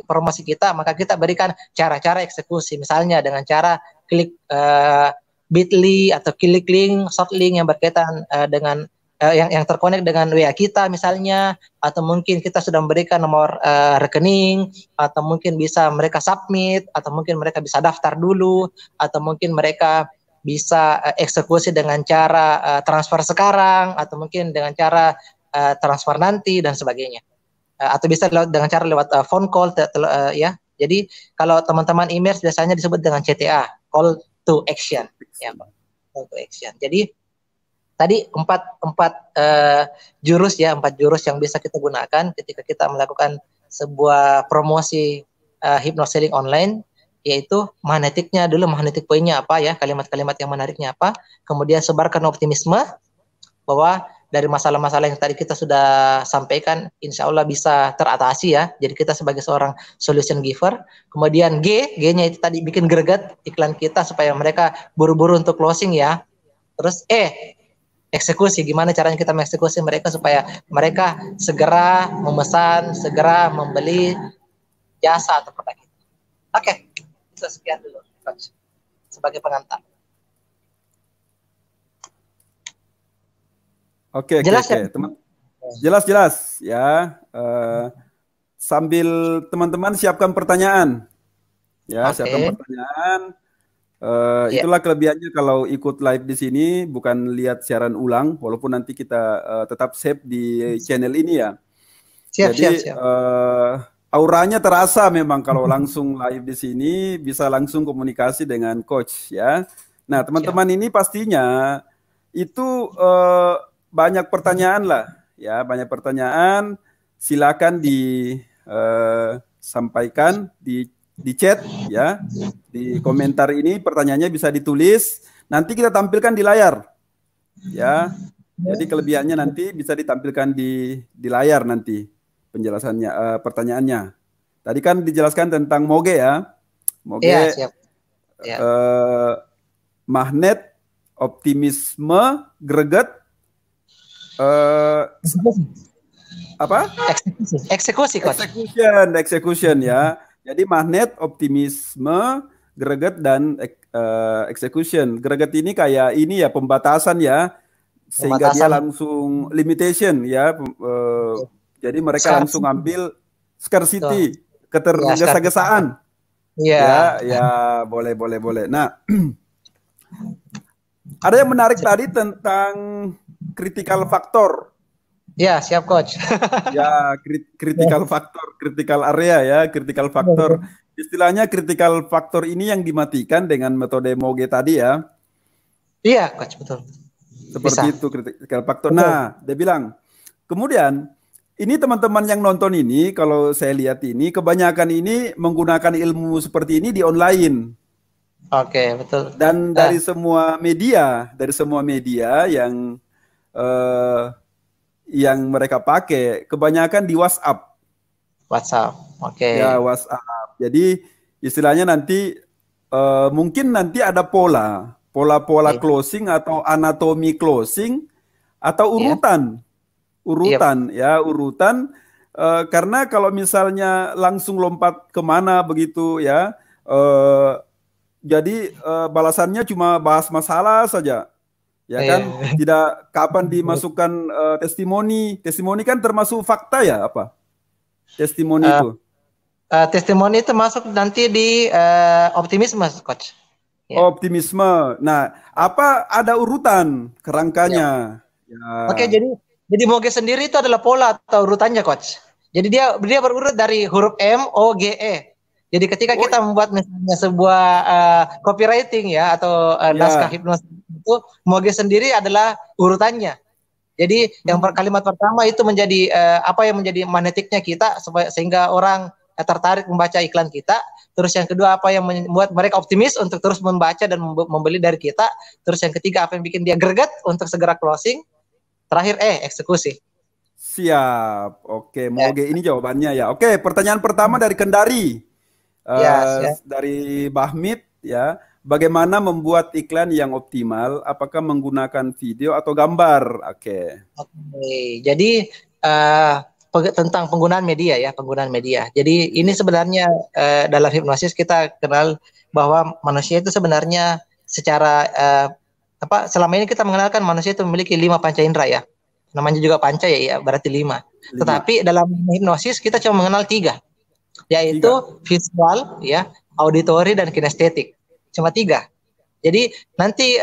promosi kita, maka kita berikan cara-cara eksekusi, misalnya dengan cara klik bit.ly atau klik link, short link yang berkaitan dengan yang terkonek dengan WA kita misalnya, atau mungkin kita sudah memberikan nomor rekening, atau mungkin bisa mereka submit, atau mungkin mereka bisa daftar dulu, atau mungkin mereka bisa eksekusi dengan cara transfer sekarang, atau mungkin dengan cara transfer nanti dan sebagainya, atau bisa dengan cara lewat phone call, ya. Jadi kalau teman-teman email biasanya disebut dengan CTA, call to action, ya, call to action. Jadi tadi empat jurus ya, 4 jurus yang bisa kita gunakan ketika kita melakukan sebuah promosi hypnoselling online, yaitu magnetiknya dulu, magnetic point-nya apa ya, kalimat-kalimat yang menariknya apa, kemudian sebarkan optimisme bahwa dari masalah-masalah yang tadi kita sudah sampaikan, insya Allah bisa teratasi ya. Jadi kita sebagai seorang solution giver. Kemudian G-nya itu tadi bikin greget iklan kita supaya mereka buru-buru untuk closing ya. Terus eksekusi, gimana caranya kita mengeksekusi mereka supaya mereka segera memesan, segera membeli jasa atau produk kita. Oke, itu sekian dulu, Coach, sebagai pengantar. Oke, Jelas ya? teman. Jelas ya. Sambil teman-teman siapkan pertanyaan, ya, siapkan pertanyaan. Itulah kelebihannya kalau ikut live di sini, bukan lihat siaran ulang, walaupun nanti kita tetap save di channel ini ya. Jadi auranya terasa memang kalau langsung live di sini, bisa langsung komunikasi dengan coach ya. Nah teman-teman ini pastinya itu banyak pertanyaan lah ya, banyak pertanyaan. Silakan disampaikan di chat ya, di komentar ini pertanyaannya bisa ditulis, nanti kita tampilkan di layar ya. Jadi kelebihannya nanti bisa ditampilkan di layar nanti penjelasannya, pertanyaannya. Tadi kan dijelaskan tentang moge ya, moge ya, siap. Ya. Magnet, optimisme, greget, apa? Execution ya. Jadi magnet, optimisme, greget dan execution. Greget ini kayak ini ya, pembatasan ya, sehingga dia langsung limitation ya. Jadi mereka langsung ambil scarcity, ketergesa-gesaan. Iya. Ya, boleh. Nah, ada yang menarik tadi tentang critical factor. Ya, siap coach. Ya, critical factor, critical area ya, critical factor. Istilahnya critical factor ini yang dimatikan dengan metode moge tadi ya. Iya, coach, betul. Seperti itu critical factor. Nah, dia bilang, kemudian ini teman-teman yang nonton ini, kalau saya lihat ini, kebanyakan ini menggunakan ilmu seperti ini di online. Oke, betul. Dan dari semua media yang mereka pakai, kebanyakan di WhatsApp. Oke. Ya, WhatsApp. Jadi istilahnya nanti mungkin nanti ada pola closing atau anatomi closing atau urutan. Urutan. Karena kalau misalnya langsung lompat kemana begitu ya, jadi balasannya cuma bahas masalah saja. Ya kan, tidak kapan dimasukkan testimoni kan termasuk fakta ya apa? Testimoni itu. Testimoni itu masuk nanti di optimisme, coach. Ya. Optimisme. Nah, apa ada urutan kerangkanya? Ya. Oke, jadi moge sendiri itu adalah pola atau urutannya, coach. Jadi dia berurut dari huruf M, O, G, E. Jadi ketika kita membuat misalnya sebuah copywriting ya atau naskah hipnosis itu, moge sendiri adalah urutannya. Jadi yang kalimat pertama itu menjadi apa yang menjadi magnetiknya kita sehingga orang tertarik membaca iklan kita. Terus yang kedua apa yang membuat mereka optimis untuk terus membaca dan membeli dari kita. Terus yang ketiga apa yang bikin dia greget untuk segera closing. Terakhir eksekusi. Siap. Oke, moge ini jawabannya ya. Oke, pertanyaan pertama dari Kendari. Dari Bahmit ya, bagaimana membuat iklan yang optimal? Apakah menggunakan video atau gambar? Oke. Jadi tentang penggunaan media ya, Jadi ini sebenarnya dalam hipnosis kita kenal bahwa manusia itu sebenarnya secara selama ini kita mengenalkan manusia itu memiliki 5 panca indera ya. Namanya juga panca ya, berarti 5. Tetapi dalam hipnosis kita cuma mengenal 3. Yaitu visual ya, auditory dan kinestetik. Cuma 3. Jadi nanti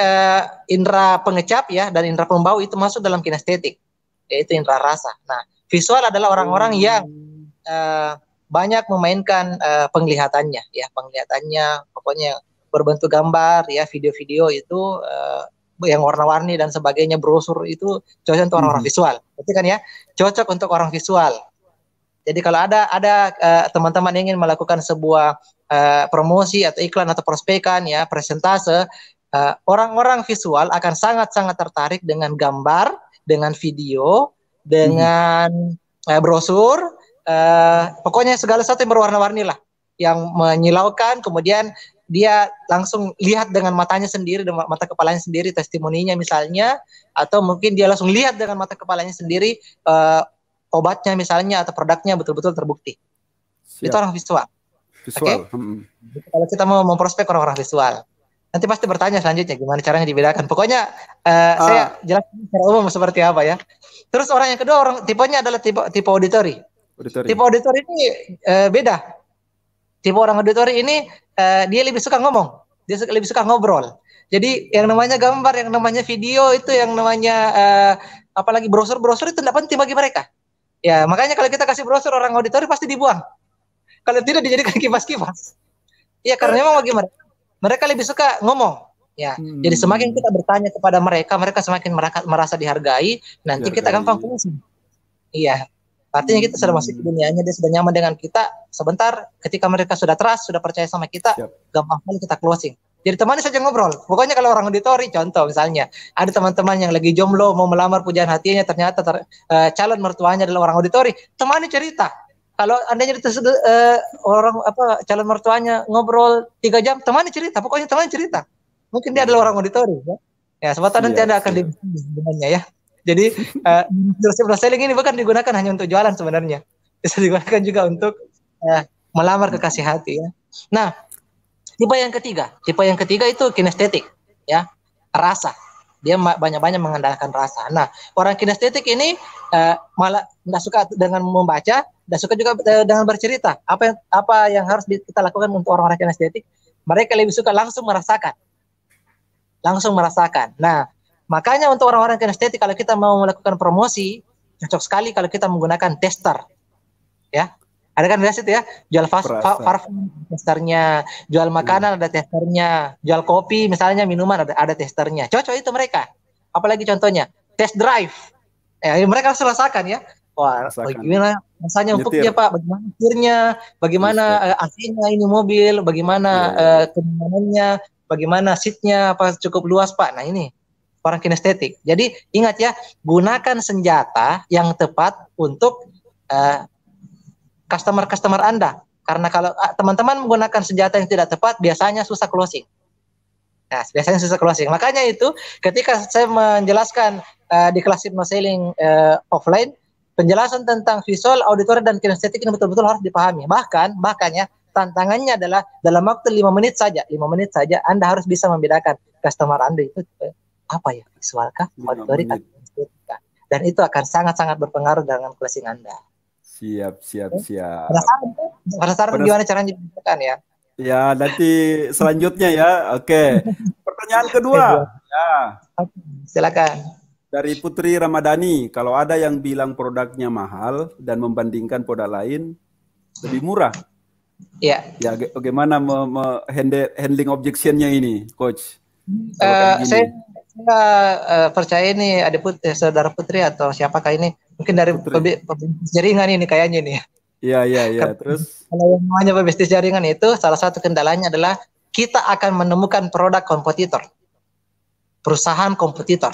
indera pengecap ya dan indera pembau itu masuk dalam kinestetik, yaitu indera rasa. Nah, visual adalah orang-orang yang banyak memainkan penglihatannya ya, pokoknya berbentuk gambar ya, video-video itu yang warna-warni dan sebagainya, brosur itu cocok untuk orang-orang visual. Berarti kan ya, cocok untuk orang visual. Jadi kalau ada teman-teman ingin melakukan sebuah promosi atau iklan atau prospekan ya, presentase, orang-orang visual akan sangat-sangat tertarik dengan gambar dengan video, dengan brosur, pokoknya segala sesuatu yang berwarna-warni lah, yang menyilaukan. Kemudian dia langsung lihat dengan matanya sendiri, dengan mata kepalanya sendiri, testimoninya misalnya, atau mungkin dia langsung lihat dengan mata kepalanya sendiri obatnya misalnya atau produknya betul-betul terbukti. Siap. Itu orang visual. Visual. Okay? Kalau kita mau memprospek orang-orang visual, nanti pasti bertanya selanjutnya gimana caranya dibedakan. Pokoknya saya jelaskan secara umum seperti apa ya. Terus orang yang kedua, orang tipenya adalah tipe auditory. Tipe auditory ini beda. Tipe orang auditory ini dia lebih suka ngomong, dia lebih suka ngobrol. Jadi yang namanya gambar, yang namanya video itu, yang namanya apalagi brosur itu tidak penting bagi mereka. Ya makanya kalau kita kasih brosur orang auditory pasti dibuang. Kalau tidak dijadikan kipas-kipas. Iya karena memang bagi mereka lebih suka ngomong. Ya, jadi semakin kita bertanya kepada mereka, mereka semakin merasa dihargai. Nanti kita gampang fungsi. Iya, artinya kita sudah masuk ke dunianya, dia sudah nyaman dengan kita. Sebentar, ketika mereka sudah trust, sudah percaya sama kita, gampang sekali kita closing. Jadi temani saja ngobrol. Pokoknya kalau orang auditori, contoh misalnya, ada teman-teman yang lagi jomblo mau melamar pujaan hatinya, ternyata calon mertuanya adalah orang auditori, temani cerita. Kalau andainya orang calon mertuanya ngobrol 3 jam, temani cerita. Pokoknya temani cerita. Mungkin dia adalah orang auditori, ya. Ya, sebetulnya nanti Anda akan sebenarnya ya. Jadi selling ini bukan digunakan hanya untuk jualan sebenarnya, bisa digunakan juga untuk melamar kekasih hati, ya. Nah, tipe yang ketiga itu kinestetik, ya, rasa. Dia banyak-banyak mengandalkan rasa. Nah, orang kinestetik ini malah tidak suka dengan membaca, tidak suka juga dengan bercerita. Apa yang harus kita lakukan untuk orang-orang kinestetik? Mereka lebih suka langsung merasakan. Nah, makanya untuk orang-orang kinestetik kalau kita mau melakukan promosi, cocok sekali kalau kita menggunakan tester. Ya. Ada kan biasa itu ya, jual parfum testernya, jual makanan ada testernya, jual kopi misalnya minuman ada testernya. Cocok itu mereka. Apalagi contohnya test drive. Mereka harus rasakan ya. Wah, bagaimana rasanya untuk dia Pak, bagaimana setirnya, bagaimana AC-nya ini mobil, bagaimana kenyamanannya, bagaimana seatnya, apa cukup luas Pak. Nah ini orang kinestetik. Jadi ingat ya, gunakan senjata yang tepat untuk customer Anda. Karena kalau teman-teman menggunakan senjata yang tidak tepat, biasanya susah closing. Nah, biasanya susah closing. Makanya itu ketika saya menjelaskan di kelas hypno selling offline, penjelasan tentang visual, auditory, dan kinestetik ini betul-betul harus dipahami. Bahkannya tantangannya adalah dalam waktu 5 menit saja Anda harus bisa membedakan customer Anda itu apa ya, visual kah, auditory kah, kinestetik kah. Dan itu akan sangat-sangat berpengaruh dengan closing Anda. Siap. Penasaran gimana caranya dilakukan ya? Ya, nanti selanjutnya ya. Oke. Pertanyaan kedua. Ya. Silakan. Dari Putri Ramadhani, kalau ada yang bilang produknya mahal dan membandingkan produk lain lebih murah. Ya. Ya, bagaimana handling objection-nya ini, Coach? Saya percaya ini ada saudara Putri atau siapakah ini? Mungkin dari pebisnis jaringan ini kayaknya nih. Iya. Terus kalau yang namanya pebisnis jaringan itu salah satu kendalanya adalah kita akan menemukan produk kompetitor, perusahaan kompetitor.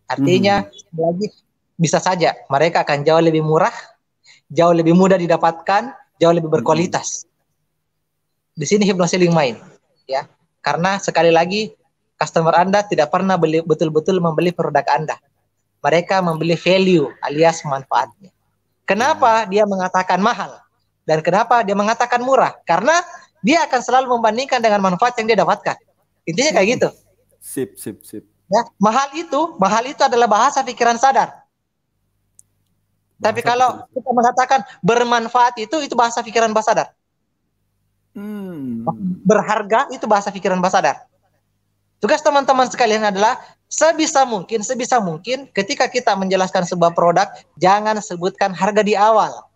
Artinya lagi bisa saja mereka akan jauh lebih murah, jauh lebih mudah didapatkan, jauh lebih berkualitas. Di sini hypno selling main, ya. Karena sekali lagi customer Anda tidak pernah betul-betul membeli produk Anda. Mereka membeli value alias manfaatnya. Kenapa dia mengatakan mahal? Dan kenapa dia mengatakan murah? Karena dia akan selalu membandingkan dengan manfaat yang dia dapatkan. Intinya kayak gitu. Sip. Ya, mahal itu adalah bahasa pikiran sadar. Tapi kalau kita mengatakan bermanfaat itu bahasa pikiran bawah sadar. Berharga itu bahasa pikiran bawah sadar. Tugas teman-teman sekalian adalah sebisa mungkin ketika kita menjelaskan sebuah produk, jangan sebutkan harga di awal.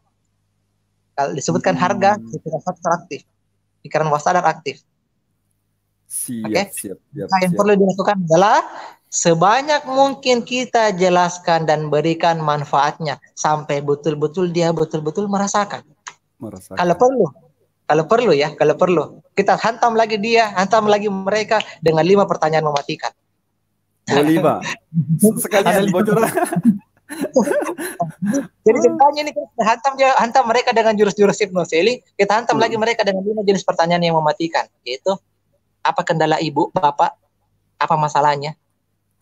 Kalau disebutkan harga, pikiran sadar aktif. Pikiran bawah sadar aktif. Siap. Nah, yang perlu dilakukan adalah sebanyak mungkin kita jelaskan dan berikan manfaatnya sampai betul-betul dia betul-betul merasakan. Kalau perlu kita hantam lagi mereka dengan 5 pertanyaan mematikan. Oliva. Sekalian bocoran. Jadi ceritanya ini kita hantam mereka dengan jurus-jurus hypnoseling, kita hantam lagi mereka dengan 5 jenis pertanyaan yang mematikan, yaitu apa kendala ibu, bapak, apa masalahnya,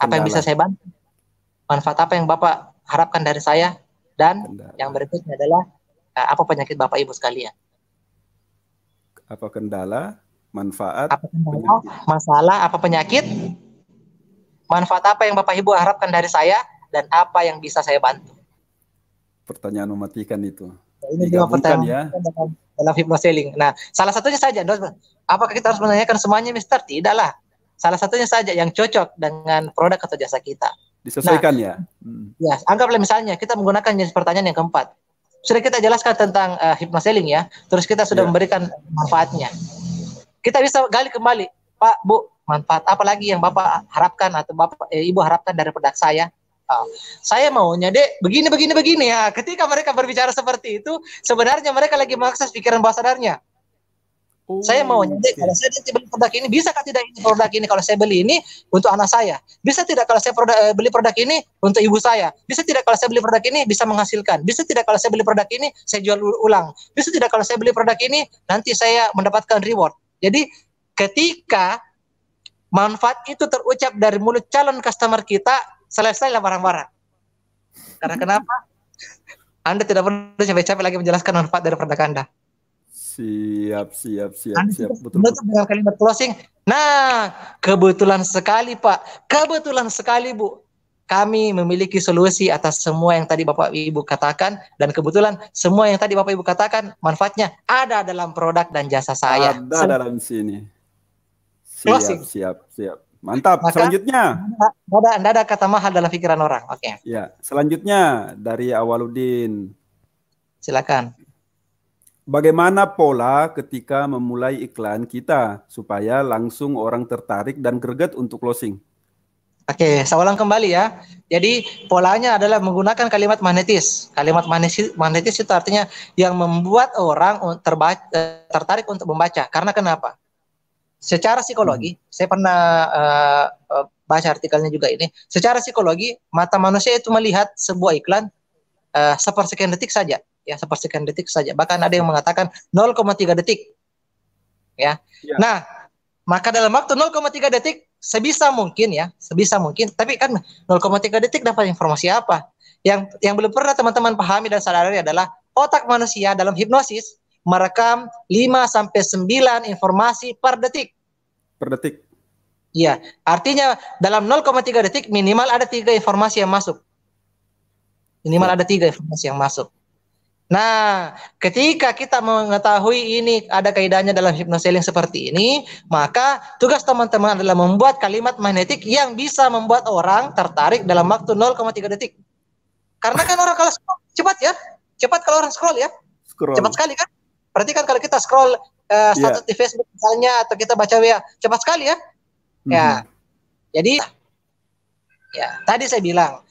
apa yang bisa saya bantu, manfaat apa yang bapak harapkan dari saya, dan yang berikutnya adalah apa penyakit bapak ibu sekalian. Apa kendala, manfaat, apa kendala, masalah, apa penyakit, manfaat apa yang bapak ibu harapkan dari saya, dan apa yang bisa saya bantu. Pertanyaan mematikan itu. Ini 5 pertanyaan ya dalam hypnoseling. Nah, salah satunya saja, apakah kita harus menanyakan semuanya, Mister? Tidaklah. Salah satunya saja yang cocok dengan produk atau jasa kita. Disesuaikan ya. Ya, anggaplah misalnya kita menggunakan jenis pertanyaan yang keempat. Sudah kita jelaskan tentang hypnoseling ya. Terus kita sudah memberikan manfaatnya. Kita bisa gali kembali, Pak, Bu, manfaat apa lagi yang Bapak harapkan atau Ibu harapkan dari produk saya? Saya maunya dek begini ya. Ketika mereka berbicara seperti itu, sebenarnya mereka lagi mengakses pikiran bawah sadarnya. Saya maunya dek, kalau saya beli produk ini, bisakah tidak ini produk ini kalau saya beli ini untuk anak saya? Bisa tidak kalau saya beli produk ini untuk ibu saya? Bisa tidak kalau saya beli produk ini bisa menghasilkan? Bisa tidak kalau saya beli produk ini saya jual ulang? Bisa tidak kalau saya beli produk ini nanti saya mendapatkan reward? Jadi ketika manfaat itu terucap dari mulut calon customer kita, selesailah barang-barang. Karena kenapa? Anda tidak perlu capek-capek lagi menjelaskan manfaat dari produk Anda. Siap. Betul. Dengan kalimat closing. Nah, kebetulan sekali Pak, kebetulan sekali Bu, kami memiliki solusi atas semua yang tadi Bapak Ibu katakan, dan kebetulan semua yang tadi Bapak Ibu katakan manfaatnya ada dalam produk dan jasa saya. Ada dalam sini. Siap. Mantap. Maka, selanjutnya. Ada kata mahal dalam pikiran orang. Oke. Ya, selanjutnya dari Awaludin. Silakan. Bagaimana pola ketika memulai iklan kita supaya langsung orang tertarik dan greget untuk closing? Oke, saya ulang kembali ya. Jadi polanya adalah menggunakan kalimat magnetis. Kalimat magnetis itu artinya yang membuat orang tertarik untuk membaca. Karena kenapa? Secara psikologi, saya pernah baca artikelnya juga ini. Secara psikologi, mata manusia itu melihat sebuah iklan sepersekian detik saja. Ya, sepersekian detik saja. Bahkan ada yang mengatakan 0,3 detik. Ya. Nah, maka dalam waktu 0,3 detik sebisa mungkin. Tapi kan 0,3 detik dapat informasi apa? Yang belum pernah teman-teman pahami dan sadari adalah otak manusia dalam hipnosis merekam 5-9 informasi per detik. Per detik. Iya, artinya dalam 0,3 detik minimal ada 3 informasi yang masuk. Nah, ketika kita mengetahui ini ada kaidahnya dalam hypnoseling seperti ini, maka tugas teman-teman adalah membuat kalimat magnetik yang bisa membuat orang tertarik dalam waktu 0,3 detik. Karena kan orang kalau scroll, cepat kalau orang scroll ya. Cepat sekali kan? Berarti kan kalau kita scroll status di Facebook misalnya, atau kita baca WA, cepat sekali ya. Ya, jadi ya tadi saya bilang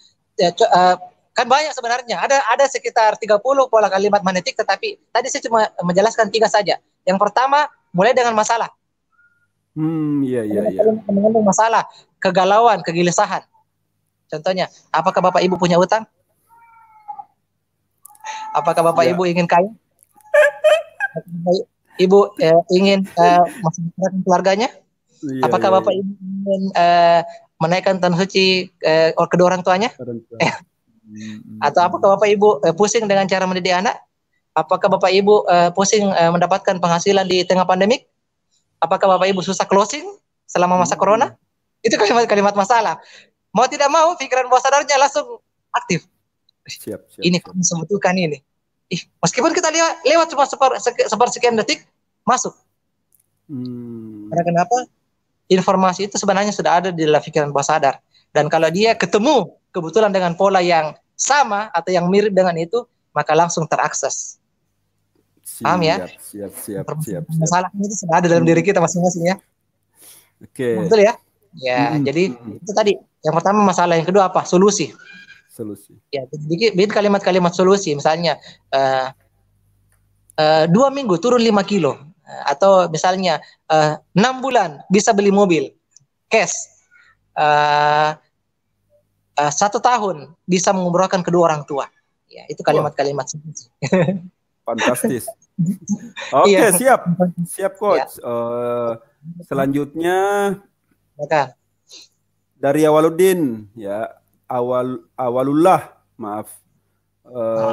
kan banyak sebenarnya, ada sekitar 30 pola kalimat magnetik, tetapi tadi saya cuma menjelaskan 3 saja. Yang pertama, mulai dengan masalah. Mengandung masalah, kegalauan, kegelisahan. Contohnya, apakah Bapak Ibu punya utang? Apakah Bapak Ibu ingin kaya? Ibu ingin masuk keluarganya? Apakah Bapak Ibu ingin menaikkan tanah suci kedua orang tuanya? Atau apakah Bapak Ibu pusing dengan cara mendidik anak? Apakah Bapak Ibu pusing mendapatkan penghasilan di tengah pandemik? Apakah Bapak Ibu susah closing selama masa corona? Itu kalimat masalah. Mau tidak mau pikiran bawah sadarnya langsung aktif. Siap. Ini kami membutuhkan ini. Meskipun kita lewat cuma sepersekian detik masuk. Karena kenapa? Informasi itu sebenarnya sudah ada di dalam pikiran bawah sadar. Dan kalau dia ketemu kebetulan dengan pola yang sama atau yang mirip dengan itu, maka langsung terakses. Paham ya? Siap. Masalah itu sudah ada dalam diri kita masing-masing ya. Oke. Betul ya? Ya, jadi itu tadi. Yang pertama masalah, yang kedua apa? Solusi. Ya, bikin kalimat-kalimat solusi. Misalnya 2 minggu turun 5 kilo. Atau misalnya 6 bulan bisa beli mobil cash. uh, 1 tahun bisa mengumrohkan kedua orang tua. Ya, itu kalimat-kalimat. Fantastis. Oke, Iya. siap coach. Selanjutnya Maka dari Awaludin ya, Awalullah, maaf.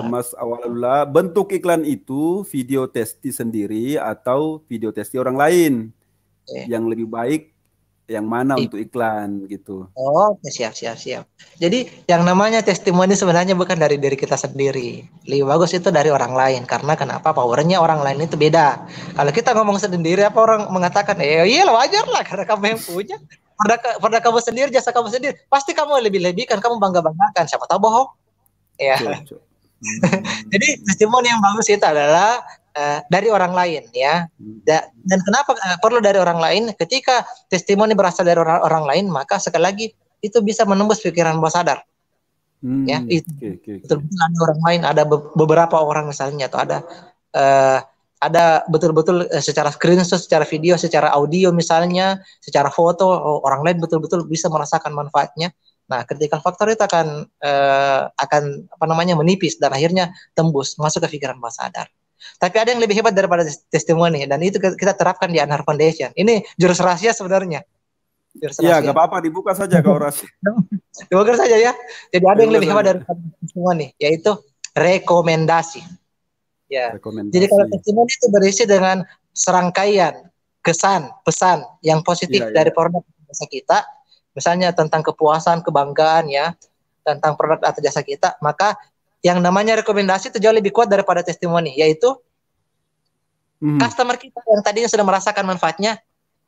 Mas Awalullah, bentuk iklan itu video testi sendiri atau video testi orang lain? Yang lebih baik yang mana untuk iklan gitu? Oh, siap. Jadi yang namanya testimoni sebenarnya bukan dari diri kita sendiri. Lebih bagus itu dari orang lain. Karena kenapa? Powernya orang lain itu beda. Kalau kita ngomong sendiri, apa orang mengatakan, iyalah wajar lah karena kamu yang punya. Pada kamu sendiri, jasa kamu sendiri, pasti kamu lebih-lebihkan, kamu bangga-banggakan. Siapa tahu bohong. Ya. Jadi testimoni yang bagus itu adalah dari orang lain ya. Dan kenapa perlu dari orang lain? Ketika testimoni berasal dari orang lain, maka sekali lagi itu bisa menembus pikiran bawah sadar. Ya, itu betul-betul ada orang lain, ada beberapa orang misalnya, atau ada betul-betul secara screenshot, secara video, secara audio misalnya, secara foto, orang lain betul-betul bisa merasakan manfaatnya. Nah, ketika faktor itu akan menipis dan akhirnya tembus masuk ke pikiran bawah sadar. Tapi ada yang lebih hebat daripada testimoni, dan itu kita terapkan di Anhar Foundation. Ini jurus rahasia sebenarnya. Iya, nggak apa-apa, dibuka saja kalau rahasia. Dibuka saja ya. Jadi ada yang lebih hebat daripada testimoni, yaitu rekomendasi. Ya. Jadi kalau testimoni itu berisi dengan serangkaian kesan, pesan yang positif dari produk atau jasa kita, misalnya tentang kepuasan, kebanggaan ya, tentang produk atau jasa kita, maka yang namanya rekomendasi itu jauh lebih kuat daripada testimoni, yaitu customer kita yang tadinya sudah merasakan manfaatnya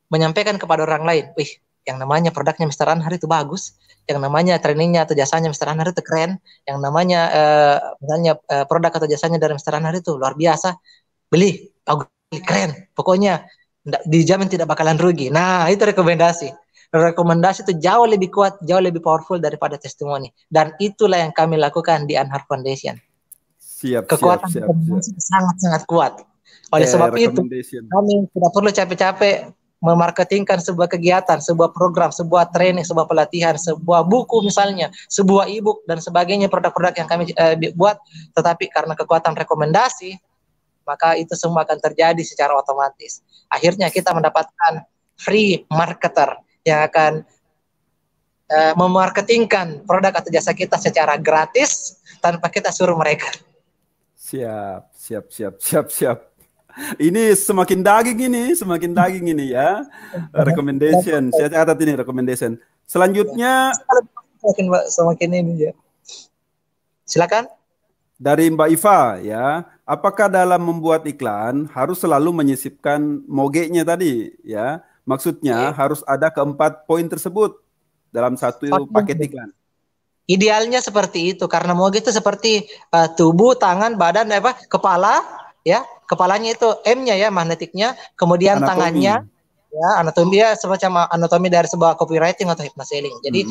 menyampaikan kepada orang lain, wih, yang namanya produknya Mr. Anhar itu bagus, yang namanya trainingnya atau jasanya Mr. Anhar itu keren, yang namanya misalnya produk atau jasanya dari Mr. Anhar itu luar biasa, beli, keren, pokoknya dijamin tidak bakalan rugi. Nah, itu rekomendasi. Rekomendasi itu jauh lebih kuat, jauh lebih powerful daripada testimoni. Dan itulah yang kami lakukan di Anhar Foundation. Kekuatan rekomendasi sangat-sangat kuat. Oleh sebab itu, kami tidak perlu capek-capek memarketingkan sebuah kegiatan, sebuah program, sebuah training, sebuah pelatihan, sebuah buku misalnya, sebuah e-book, dan sebagainya, produk-produk yang kami buat. Tetapi karena kekuatan rekomendasi, maka itu semua akan terjadi secara otomatis. Akhirnya kita mendapatkan free marketer yang akan memarketingkan produk atau jasa kita secara gratis tanpa kita suruh mereka. Siap. Ini semakin daging ini ya. Recommendation. Saya catat ini recommendation. Selanjutnya semakin ini ya. Silakan. Dari Mbak Iva ya. Apakah dalam membuat iklan harus selalu menyisipkan mogenya tadi ya? Maksudnya harus ada keempat poin tersebut dalam satu paket iklan. Idealnya seperti itu, karena moge itu seperti tubuh, tangan, badan, kepala, ya. Kepalanya itu M-nya ya, magnetiknya, kemudian anatomi. Tangannya ya, anatomi ya, semacam anatomi dari sebuah copywriting atau hypnoselling. Jadi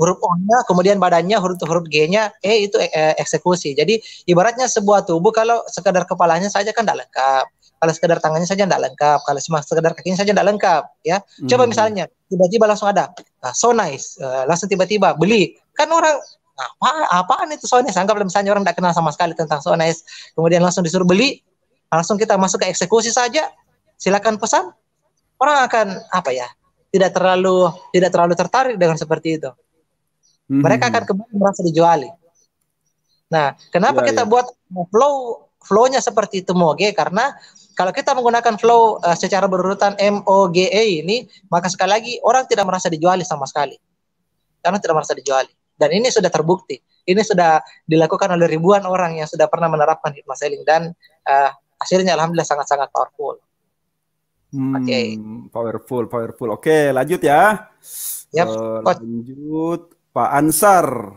huruf O-nya, kemudian badannya, huruf G-nya, itu eksekusi. Jadi ibaratnya sebuah tubuh, kalau sekadar kepalanya saja kan tidak lengkap. Kalau sekedar tangannya saja tidak lengkap, kalau cuma sekedar kakinya saja tidak lengkap, ya. Coba misalnya tiba-tiba langsung ada so nice, langsung tiba-tiba beli, kan orang apaan itu so nice? Anggaplah misalnya orang tidak kenal sama sekali tentang so nice, kemudian langsung disuruh beli, langsung kita masuk ke eksekusi saja, silakan pesan, orang akan tidak terlalu tertarik dengan seperti itu. Mereka akan kembali merasa dijuali. Nah, kenapa kita buat flow-nya seperti itu moge? Karena kalau kita menggunakan flow secara berurutan MOGE ini, maka sekali lagi orang tidak merasa dijuali sama sekali. Karena tidak merasa dijuali. Dan ini sudah terbukti. Ini sudah dilakukan oleh ribuan orang yang sudah pernah menerapkan hypnoselling, dan hasilnya alhamdulillah sangat-sangat powerful. Powerful. Oke, lanjut ya. Lanjut Pak Ansar.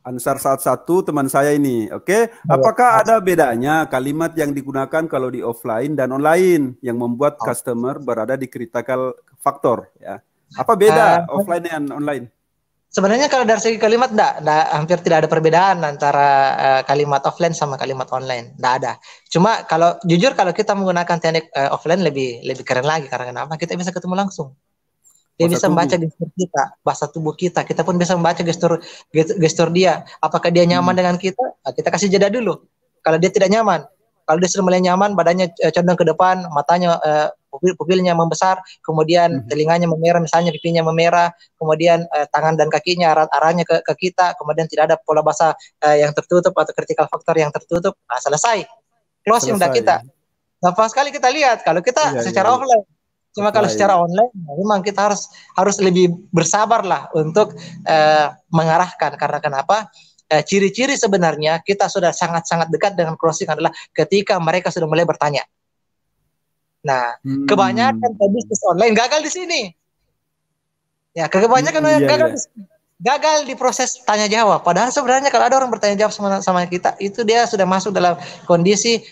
Ansar satu teman saya ini, oke? Apakah ada bedanya kalimat yang digunakan kalau di offline dan online yang membuat customer berada di critical factor? Ya, apa beda offline dan online? Sebenarnya kalau dari segi kalimat hampir tidak ada perbedaan antara kalimat offline sama kalimat online, tidak ada. Cuma kalau jujur, kalau kita menggunakan teknik offline lebih keren lagi, karena kenapa? Kita bisa ketemu langsung. Dia Bahasa bisa membaca tubuh. gestur kita, bahasa tubuh kita. Kita pun bisa membaca gestur dia. Apakah dia nyaman Hmm. dengan kita? Nah, kita kasih jeda dulu. Kalau dia tidak nyaman, kalau dia sudah mulai nyaman, badannya condong ke depan, matanya pupilnya membesar, kemudian Hmm. telinganya memerah, misalnya pipinya memerah, kemudian tangan dan kakinya arahnya ke kita, kemudian tidak ada pola basah yang tertutup atau critical factor yang tertutup. Nah, selesai. Closing udah kita. Selesai. Gampang sekali kita lihat. Kalau kita Iya, iya, secara iya. offline, cuma kalau Offline. secara online, memang kita harus lebih bersabar lah untuk mengarahkan. Karena kenapa? Ciri-ciri sebenarnya kita sudah sangat-sangat dekat dengan closing adalah ketika mereka sudah mulai bertanya. Nah, kebanyakan bisnis online gagal di sini. Ya, kebanyakan Iya, gagal iya. gagal di proses tanya jawab. Padahal sebenarnya kalau ada orang bertanya jawab sama kita, itu dia sudah masuk dalam kondisi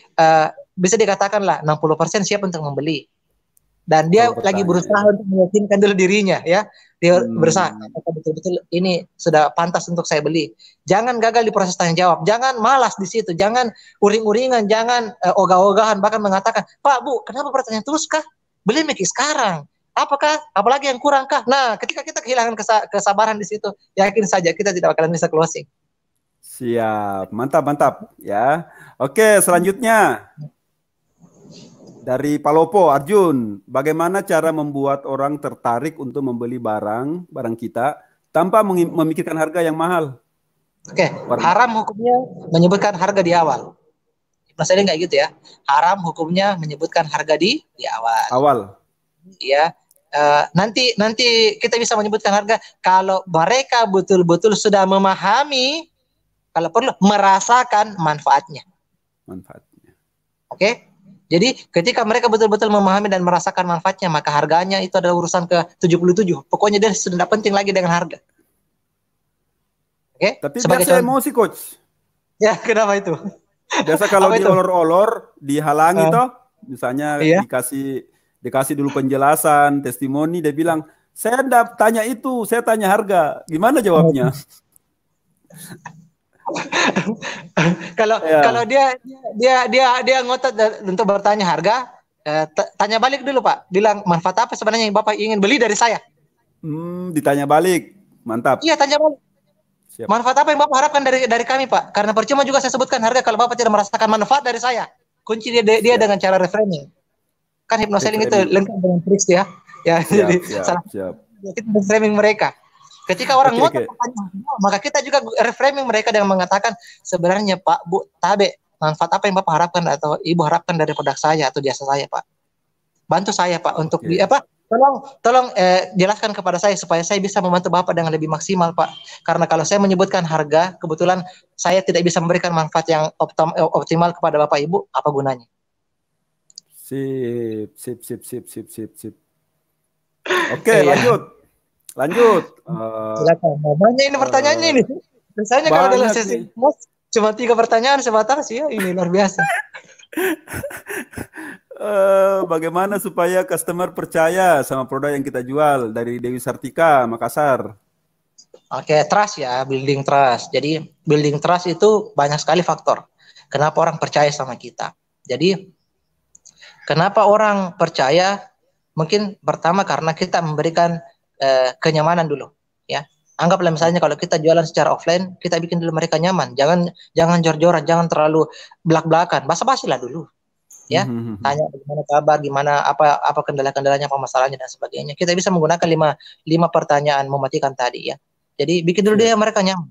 bisa dikatakan lah 60% siap untuk membeli. Dan dia Kalau lagi bertanya, berusaha ya. untuk meyakinkan dulu dirinya, ya. Dia berusaha, apakah betul-betul ini sudah pantas untuk saya beli. Jangan gagal di proses tanya jawab, jangan malas di situ, jangan uring-uringan, jangan ogah-ogahan, bahkan mengatakan, Pak, Bu, kenapa bertanya terus kah? Beli Miki sekarang. Apakah? Apalagi yang kurang kah? Nah, ketika kita kehilangan kesabaran di situ, yakin saja kita tidak bakalan bisa closing. Siap, mantap, mantap. Ya, oke. Selanjutnya dari Palopo, Arjun, bagaimana cara membuat orang tertarik untuk membeli barang kita tanpa memikirkan harga yang mahal? Oke, haram hukumnya menyebutkan harga di awal. Maksudnya nggak gitu ya. Haram hukumnya menyebutkan harga di awal. Awal. Ya, nanti kita bisa menyebutkan harga kalau mereka betul-betul sudah memahami, kalau perlu merasakan manfaatnya. Manfaatnya. Oke. Jadi ketika mereka betul-betul memahami dan merasakan manfaatnya, maka harganya itu adalah urusan ke-77. Pokoknya dia sudah tidak penting lagi dengan harga. Oke? Tapi sebagai biasa contoh. emosi, Coach. Ya, kenapa itu? Biasa kalau diolor-olor, dihalangi toh, misalnya iya. dikasih dulu penjelasan, testimoni, dia bilang, saya enggak tanya itu, saya tanya harga. Gimana jawabnya? Kalau dia ngotot untuk bertanya harga, tanya balik dulu, Pak. Bilang manfaat apa sebenarnya yang Bapak ingin beli dari saya? Ditanya balik. Mantap. Iya, tanya balik. Siap. Manfaat apa yang Bapak harapkan dari kami, Pak? Karena percuma juga saya sebutkan harga kalau Bapak tidak merasakan manfaat dari saya. Kunci dia dengan cara reframing. Kan hypnoselling itu lengkap dengan tricks ya. Ya, jadi siap. Kita reframing mereka. Ketika orang ngotot maka kita juga reframing mereka dengan mengatakan sebenarnya Pak, Bu, Tabe, manfaat apa yang Bapak harapkan atau Ibu harapkan dari produk saya atau jasa saya, Pak? Bantu saya, Pak, untuk tolong jelaskan kepada saya supaya saya bisa membantu Bapak dengan lebih maksimal, Pak. Karena kalau saya menyebutkan harga, kebetulan saya tidak bisa memberikan manfaat yang optimal kepada Bapak Ibu, apa gunanya? Sip. Oke, lanjut. Silakan. Banyak ini pertanyaannya ini. Misalnya kalau dalam sesi cuma 3 pertanyaan sebatas ya, ini luar biasa. Bagaimana supaya customer percaya sama produk yang kita jual dari Dewi Sartika, Makassar? Oke, trust ya, building trust. Jadi building trust itu banyak sekali faktor. Kenapa orang percaya sama kita? Jadi kenapa orang percaya? Mungkin pertama karena kita memberikan kenyamanan dulu, ya. Anggaplah misalnya kalau kita jualan secara offline, kita bikin dulu mereka nyaman. Jangan jor-joran, jangan terlalu belak-belakan. Basa-basi lah dulu. Ya, tanya bagaimana kabar, gimana apa kendala-kendalanya, apa masalahnya dan sebagainya. Kita bisa menggunakan 5 pertanyaan mematikan tadi ya. Jadi bikin dulu dia mereka nyaman.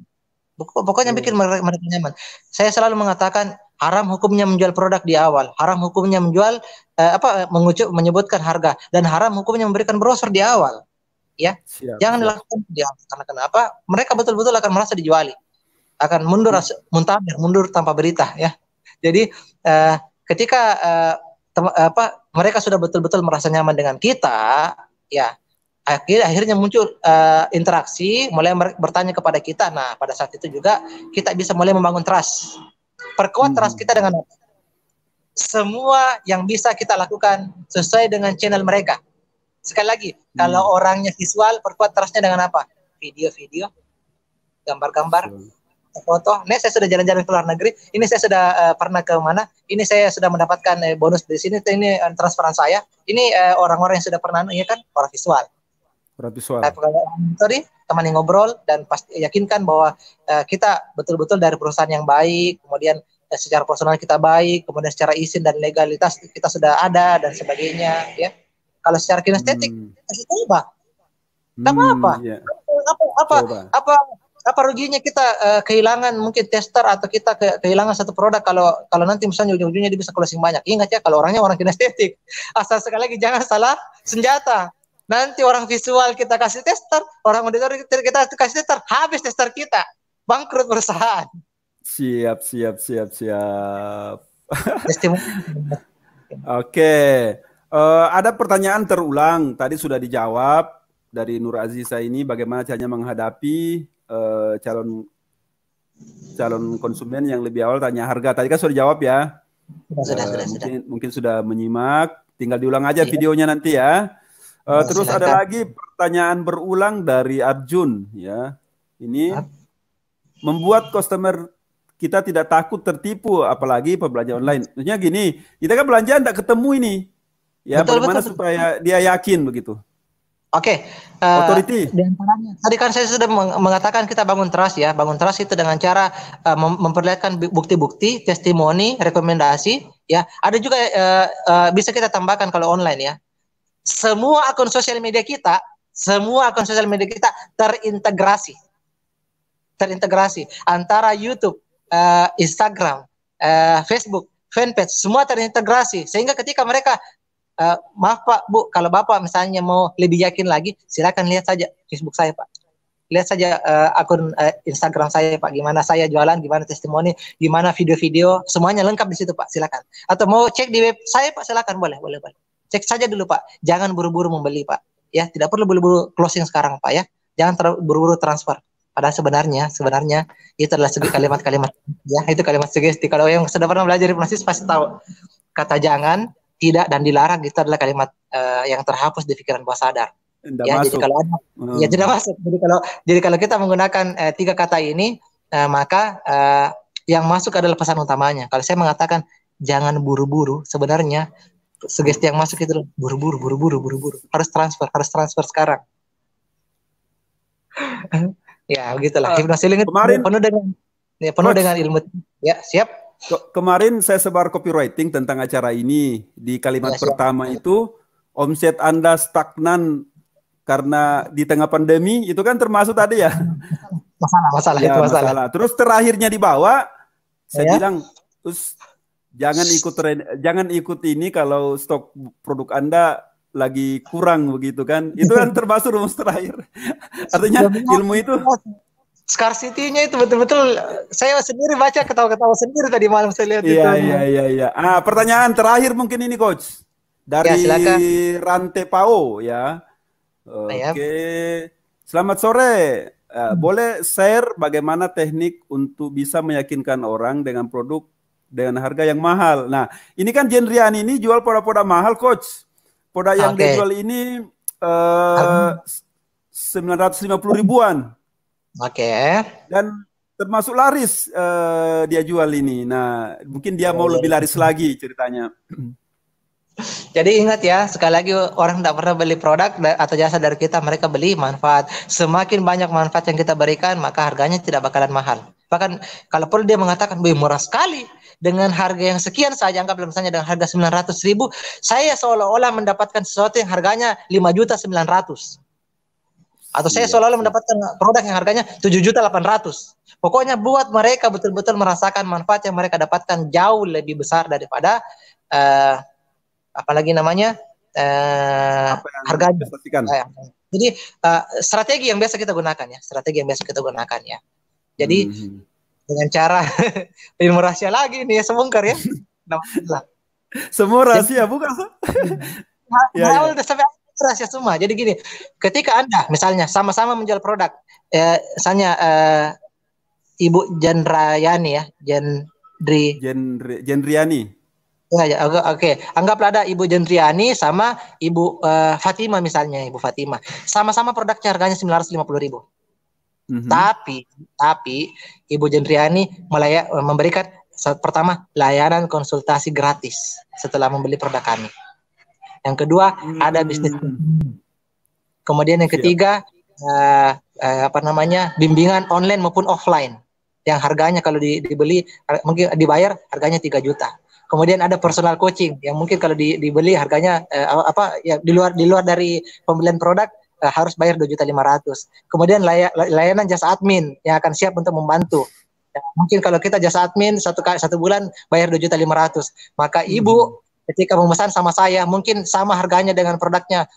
Pokoknya bikin mereka nyaman. Saya selalu mengatakan haram hukumnya menjual produk di awal, haram hukumnya menjual menyebutkan harga, dan haram hukumnya memberikan brosur di awal. Ya, jangan dilakukan di awal. Karena kenapa? Mereka betul-betul akan merasa dijuali, akan mundur tanpa berita ya. Jadi ketika mereka sudah betul-betul merasa nyaman dengan kita, ya akhirnya muncul interaksi, mulai bertanya kepada kita. Nah, pada saat itu juga kita bisa mulai membangun trust. Perkuat trust kita dengan apa? Semua yang bisa kita lakukan sesuai dengan channel mereka. Sekali lagi, kalau orangnya visual, perkuat trustnya dengan apa? Video-video, gambar-gambar, foto. Ini saya sudah jalan-jalan ke luar negeri. Ini saya sudah pernah ke mana? Ini saya sudah mendapatkan bonus di sini. Ini transferan saya. Ini orang-orang yang sudah pernah, ya kan? Orang visual. Surat visual. Sorry, temani ngobrol dan pasti yakinkan bahwa kita betul-betul dari perusahaan yang baik, kemudian secara personal kita baik, kemudian secara izin dan legalitas kita sudah ada dan sebagainya, ya. Kalau secara kinestetik, kasih coba, nggak apa-apa. Yeah. Apa ruginya kita kehilangan mungkin tester atau kita kehilangan satu produk kalau nanti misalnya ujung-ujungnya dia bisa closing banyak. Ingat ya, kalau orangnya orang kinestetik, asal sekali lagi jangan salah senjata. Nanti orang visual kita kasih tester, orang auditor kita kasih tester, habis tester kita, bangkrut perusahaan. Siap. Oke. Ada pertanyaan terulang, tadi sudah dijawab dari Nur Aziza ini, bagaimana caranya menghadapi calon konsumen yang lebih awal tanya harga. Tadi kan sudah jawab ya. Sudah. Mungkin sudah menyimak, tinggal diulang aja videonya nanti ya. Terus silakan. Ada lagi pertanyaan berulang dari Arjun ya. Ini membuat customer kita tidak takut tertipu, apalagi perbelanja online. Maksudnya gini, kita kan belanja tidak ketemu ini. Ya, bagaimana supaya dia yakin begitu? Oke, authority. Tadi kan saya sudah mengatakan kita bangun trust ya. Bangun trust itu dengan cara memperlihatkan bukti-bukti, testimoni, rekomendasi. Ya, ada juga bisa kita tambahkan kalau online ya. Semua akun sosial media kita terintegrasi antara YouTube, Instagram, Facebook, fanpage, semua terintegrasi sehingga ketika mereka maaf Pak, Bu, kalau Bapak misalnya mau lebih yakin lagi, silakan lihat saja Facebook saya Pak. Lihat saja akun Instagram saya Pak, gimana saya jualan, gimana testimoni, gimana video-video, semuanya lengkap di situ Pak, silakan. Atau mau cek di web saya Pak, silakan, boleh. Cek saja dulu Pak, jangan buru-buru membeli Pak. Ya, tidak perlu buru-buru closing sekarang Pak ya. Jangan buru-buru transfer. Padahal sebenarnya itu adalah kalimat-kalimat ya, itu kalimat sugesti. Kalau yang sudah pernah belajar hipnosis pasti tahu. Kata jangan, tidak dan dilarang itu adalah kalimat yang terhapus di pikiran bawah sadar. Ya, jadi kalau ada, ya tidak masuk. Jadi kalau kita menggunakan 3 kata ini, maka yang masuk adalah pesan utamanya. Kalau saya mengatakan jangan buru-buru, sebenarnya sugesti yang masuk itu buru-buru. Harus transfer sekarang. Ya, begitulah. Hipnosis itu penuh dengan ilmu. Ya, siap. Kemarin saya sebar copywriting tentang acara ini. Di kalimat pertama itu, omset Anda stagnan karena di tengah pandemi, itu kan termasuk tadi ya? Masalah. Terus terakhirnya di bawah, saya bilang, terus jangan ikut ini kalau stok produk Anda lagi kurang begitu kan? Itu kan termasuk rumus terakhir. Artinya ilmu itu scarcity-nya itu betul-betul saya sendiri baca ketawa-ketawa sendiri tadi malam saya lihat itu. Iya. Pertanyaan terakhir mungkin ini Coach dari Rante Pao ya. Oke. Selamat sore. Boleh share bagaimana teknik untuk bisa meyakinkan orang dengan produk dengan harga yang mahal. Nah, ini kan Jendrian ini jual produk-produk mahal Coach. Produk yang dijual ini 950 ribuan. Dan termasuk laris dia jual ini. Nah, mungkin dia mau lebih laris lagi ceritanya. Jadi ingat ya, sekali lagi orang tidak pernah beli produk atau jasa dari kita, mereka beli manfaat. Semakin banyak manfaat yang kita berikan, maka harganya tidak bakalan mahal. Bahkan kalau perlu dia mengatakan, murah sekali. Dengan harga yang sekian saja, anggaplah misalnya dengan harga 900 ribu, saya seolah-olah mendapatkan sesuatu yang harganya 5.900.000. Atau saya seolah-olah mendapatkan produk yang harganya 7.800.000. Pokoknya buat mereka betul-betul merasakan manfaat yang mereka dapatkan jauh lebih besar daripada harganya. Jadi strategi yang biasa kita gunakan ya. Jadi dengan cara ilmu rahasia lagi nih ya, sebongkar ya. Semua rahasia bukan? Sampai rahasia semua. Jadi gini, ketika Anda misalnya sama-sama menjual produk, misalnya Ibu Jendriani ya, Jendriani. Oke. Anggaplah ada Ibu Jendriani sama Ibu Fatima misalnya, Ibu Fatima. Sama-sama produknya harganya 950.000. Tapi Ibu Jendriani memberikan pertama layanan konsultasi gratis setelah membeli produk kami. Yang kedua ada bisnis. Kemudian yang ketiga bimbingan online maupun offline yang harganya kalau dibeli mungkin dibayar harganya 3 juta. Kemudian ada personal coaching yang mungkin kalau dibeli harganya di luar dari pembelian produk harus bayar 2.500.000. Kemudian layanan jasa admin yang akan siap untuk membantu. Ya, mungkin kalau kita jasa admin satu bulan bayar 2.500.000. Maka ibu ketika memesan sama saya mungkin sama harganya dengan produknya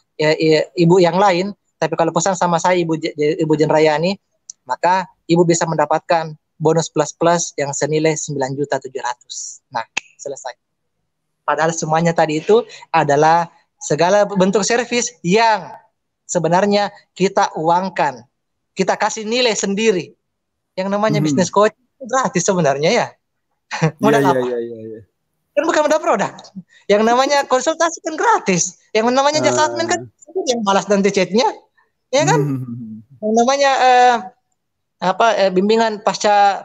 ibu yang lain, tapi kalau pesan sama saya ibu Jenrayani, maka ibu bisa mendapatkan bonus plus yang senilai 9.700.000. Nah, selesai. Padahal semuanya tadi itu adalah segala bentuk servis yang sebenarnya kita uangkan. Kita kasih nilai sendiri. Yang namanya bisnis coach gratis sebenarnya ya. Modal apa? Iya. Kan bukan modal produk. Yang namanya konsultasi kan gratis. Yang namanya jasa admin kan yang malas nanti chatnya. Ya kan? Yang namanya bimbingan pasca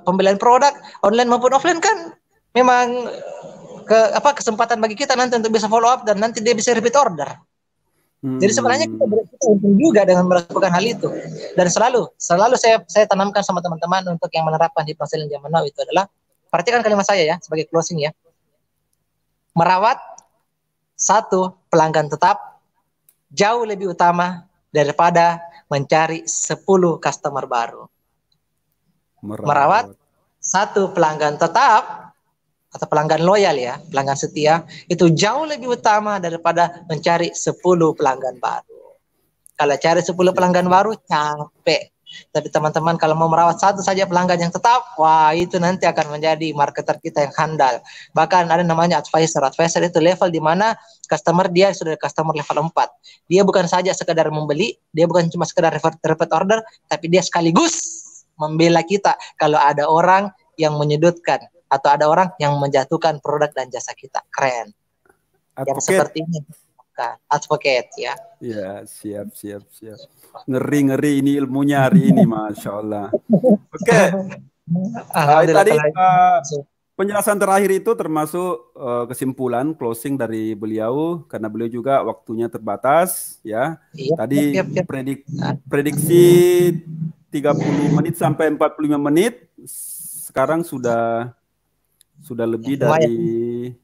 pembelian produk online maupun offline kan memang kesempatan bagi kita nanti untuk bisa follow up dan nanti dia bisa repeat order. Jadi sebenarnya kita untung juga dengan melakukan hal itu. Dan selalu saya tanamkan sama teman-teman untuk yang menerapkan hipnosis zaman now itu adalah, perhatikan kalimat saya ya sebagai closing ya. Merawat 1 pelanggan tetap jauh lebih utama daripada mencari 10 customer baru. Merawat 1 pelanggan tetap atau pelanggan loyal ya, pelanggan setia, itu jauh lebih utama daripada mencari 10 pelanggan baru. Kalau cari 10 pelanggan baru capek. Tapi teman-teman kalau mau merawat 1 saja pelanggan yang tetap, wah itu nanti akan menjadi marketer kita yang handal. Bahkan ada namanya advisor. Advisor itu level di mana customer dia sudah customer level 4. Dia bukan saja sekedar membeli, dia bukan cuma sekedar repeat order, tapi dia sekaligus membela kita kalau ada orang yang menyudutkan atau ada orang yang menjatuhkan produk dan jasa kita. Keren. Advocate. Yang seperti ini. Advocate ya. Ya, siap. Ngeri ini ilmunya hari ini, Masya Allah. Oke. Tadi penjelasan terakhir itu termasuk kesimpulan closing dari beliau, karena beliau juga waktunya terbatas ya. Tadi prediksi 30 menit sampai 45 menit. Sekarang sudah lebih dari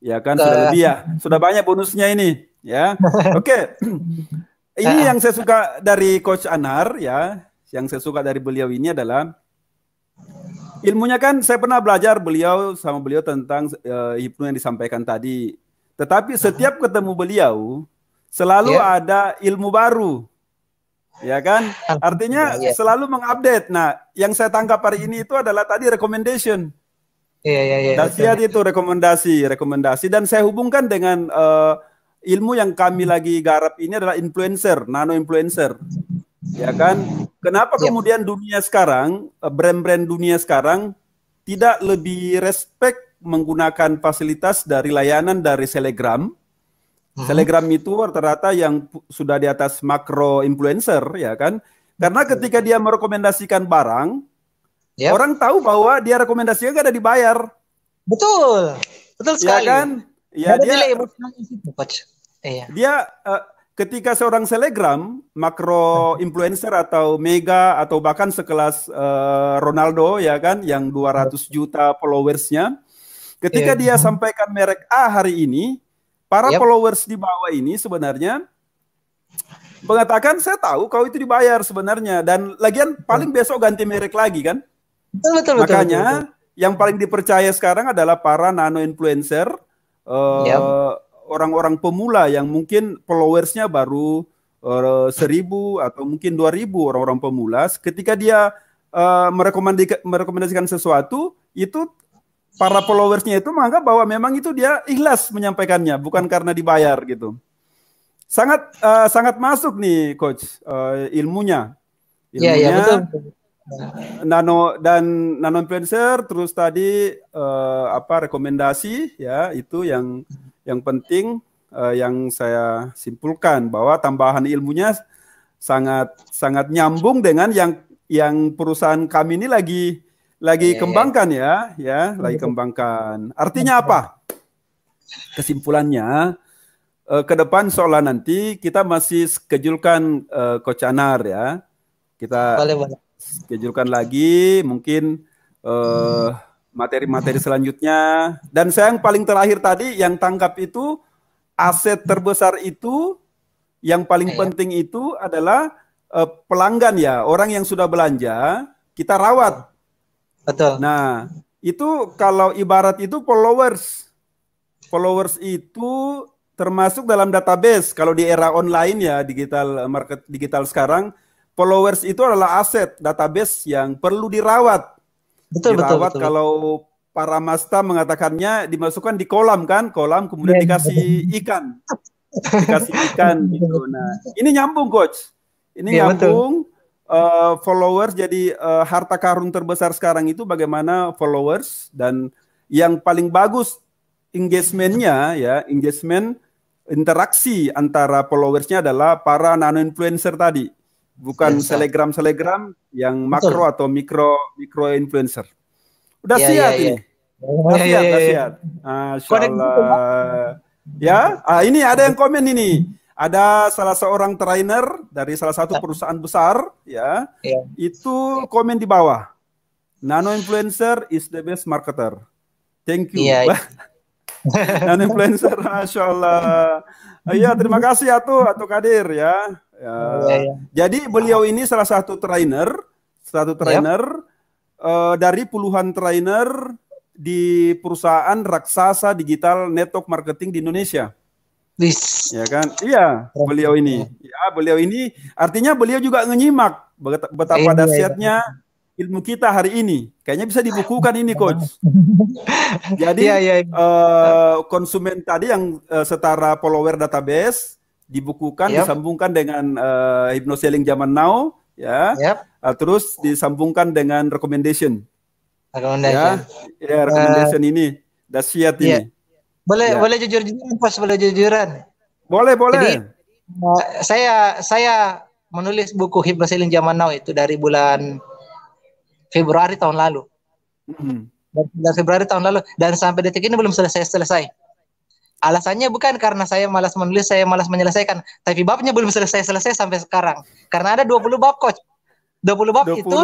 ya kan, sudah lebih ya, sudah banyak bonusnya ini ya. Oke. Ini yang saya suka dari Coach Anar ya, yang saya suka dari beliau ini adalah ilmunya kan saya pernah belajar sama beliau tentang hipno yang disampaikan tadi. Tetapi setiap ketemu beliau selalu ada ilmu baru. Ya kan? Artinya selalu mengupdate. Nah, yang saya tangkap hari ini itu adalah tadi recommendation. Dahsyat itu rekomendasi dan saya hubungkan dengan ilmu yang kami lagi garap ini adalah influencer, nano influencer. Ya kan? Kenapa kemudian dunia sekarang, brand-brand dunia sekarang tidak lebih respect menggunakan fasilitas dari layanan dari Telegram? Telegram itu rata-rata yang sudah di atas makro influencer, ya kan? Karena ketika dia merekomendasikan barang, orang tahu bahwa dia rekomendasinya gak ada dibayar. Betul sekali. Ya kan? Ya, dia ketika seorang Telegram, makro influencer atau mega atau bahkan sekelas Ronaldo, ya kan, yang 200 juta followersnya, ketika dia sampaikan merek A hari ini, para followers di bawah ini sebenarnya mengatakan saya tahu kau itu dibayar sebenarnya, dan lagian paling besok ganti merek lagi kan. Makanya yang paling dipercaya sekarang adalah para nano influencer, orang-orang pemula yang mungkin followersnya baru 1.000 atau mungkin 2.000 orang-orang pemula. Ketika dia merekomendasikan sesuatu, itu para followersnya itu menganggap bahwa memang itu dia ikhlas menyampaikannya, bukan karena dibayar gitu. Sangat masuk nih Coach ilmunya. Iya betul. Nano influencer, terus tadi rekomendasi ya, itu yang penting yang saya simpulkan bahwa tambahan ilmunya sangat nyambung dengan yang perusahaan kami ini lagi kembangkan lagi kembangkan. Artinya apa? Kesimpulannya, ke depan seolah nanti kita masih schedule-kan Coach Anar ya. Kita Boleh. schedule-kan lagi mungkin materi-materi selanjutnya. Dan saya yang paling terakhir tadi yang tangkap itu aset terbesar itu yang paling penting itu adalah pelanggan ya, orang yang sudah belanja kita rawat. Betul. Nah, itu kalau ibarat itu followers. Followers itu termasuk dalam database. Kalau di era online ya, digital market digital sekarang, followers itu adalah aset database yang perlu dirawat. Betul. Kalau para masta mengatakannya dimasukkan di kolam kan, kolam kemudian dikasih ikan. Dikasih ikan gitu. Nah, ini nyambung coach. Ini nyambung. Followers jadi harta karun terbesar sekarang itu bagaimana followers, dan yang paling bagus engagementnya ya, engagement interaksi antara followersnya adalah para nano influencer tadi, bukan selegram yang makro atau mikro influencer. Udah siap ini. Udah siap. Masyaallah. Ya, ini ada yang komen ini. Ada salah seorang trainer dari salah satu perusahaan besar, ya, itu komen di bawah. Nano influencer is the best marketer. Thank you. Nano influencer, masya Allah. Iya, terima kasih Atu Kadir ya. Jadi beliau ini salah satu trainer, dari puluhan trainer di perusahaan raksasa digital network marketing di Indonesia. Ya kan? Iya, beliau ini. Ya, beliau ini artinya beliau juga menyimak betapa dahsyatnya ilmu kita hari ini. Kayaknya bisa dibukukan ini, coach. Jadi konsumen tadi yang setara follower database dibukukan, disambungkan dengan hypnoselling zaman now, ya. Terus disambungkan dengan recommendation. Recommendation ini dahsyat ini. Boleh jujur-jujuran, Bos, boleh jujuran. Boleh. Jadi, saya menulis buku Hypnoselling Zaman Now itu dari bulan Februari tahun lalu. Dari Februari tahun lalu dan sampai detik ini belum selesai. Alasannya bukan karena saya malas menulis, saya malas menyelesaikan, tapi babnya belum selesai sampai sekarang. Karena ada 20 bab, Coach. 20 bab itu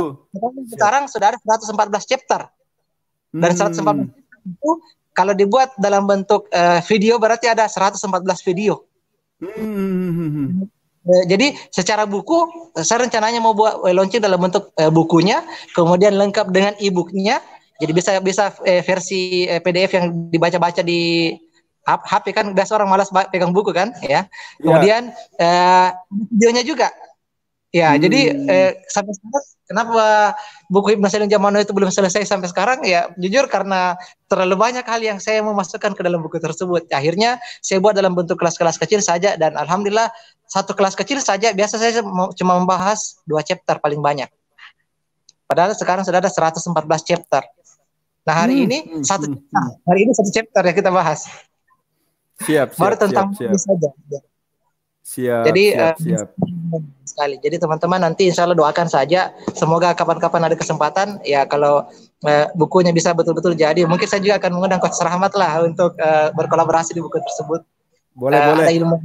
sekarang sudah ada 114 chapter. Dari 114 itu kalau dibuat dalam bentuk video berarti ada 114 video. Jadi secara buku saya rencananya mau buat launching dalam bentuk bukunya, kemudian lengkap dengan e-booknya. Jadi bisa versi PDF yang dibaca-baca di HP kan, biasa orang malas pegang buku kan, ya. Kemudian videonya juga. Ya, jadi sampai sekarang kenapa buku Hypnoselling Zaman Now itu belum selesai sampai sekarang? Ya, jujur karena terlalu banyak hal yang saya mau masukkan ke dalam buku tersebut. Akhirnya saya buat dalam bentuk kelas-kelas kecil saja, dan alhamdulillah satu kelas kecil saja biasa saya cuma membahas 2 chapter paling banyak. Padahal sekarang sudah ada 114 chapter. Nah, hari ini satu chapter yang kita bahas. Siap. Baru tentang ini saja. Jadi siap. Sekali. Jadi teman-teman nanti insya Allah doakan saja. Semoga kapan-kapan ada kesempatan ya, kalau bukunya bisa betul-betul jadi. Mungkin saya juga akan mengundang Coach Rahmat lah untuk berkolaborasi di buku tersebut. Boleh. Ada ilmu.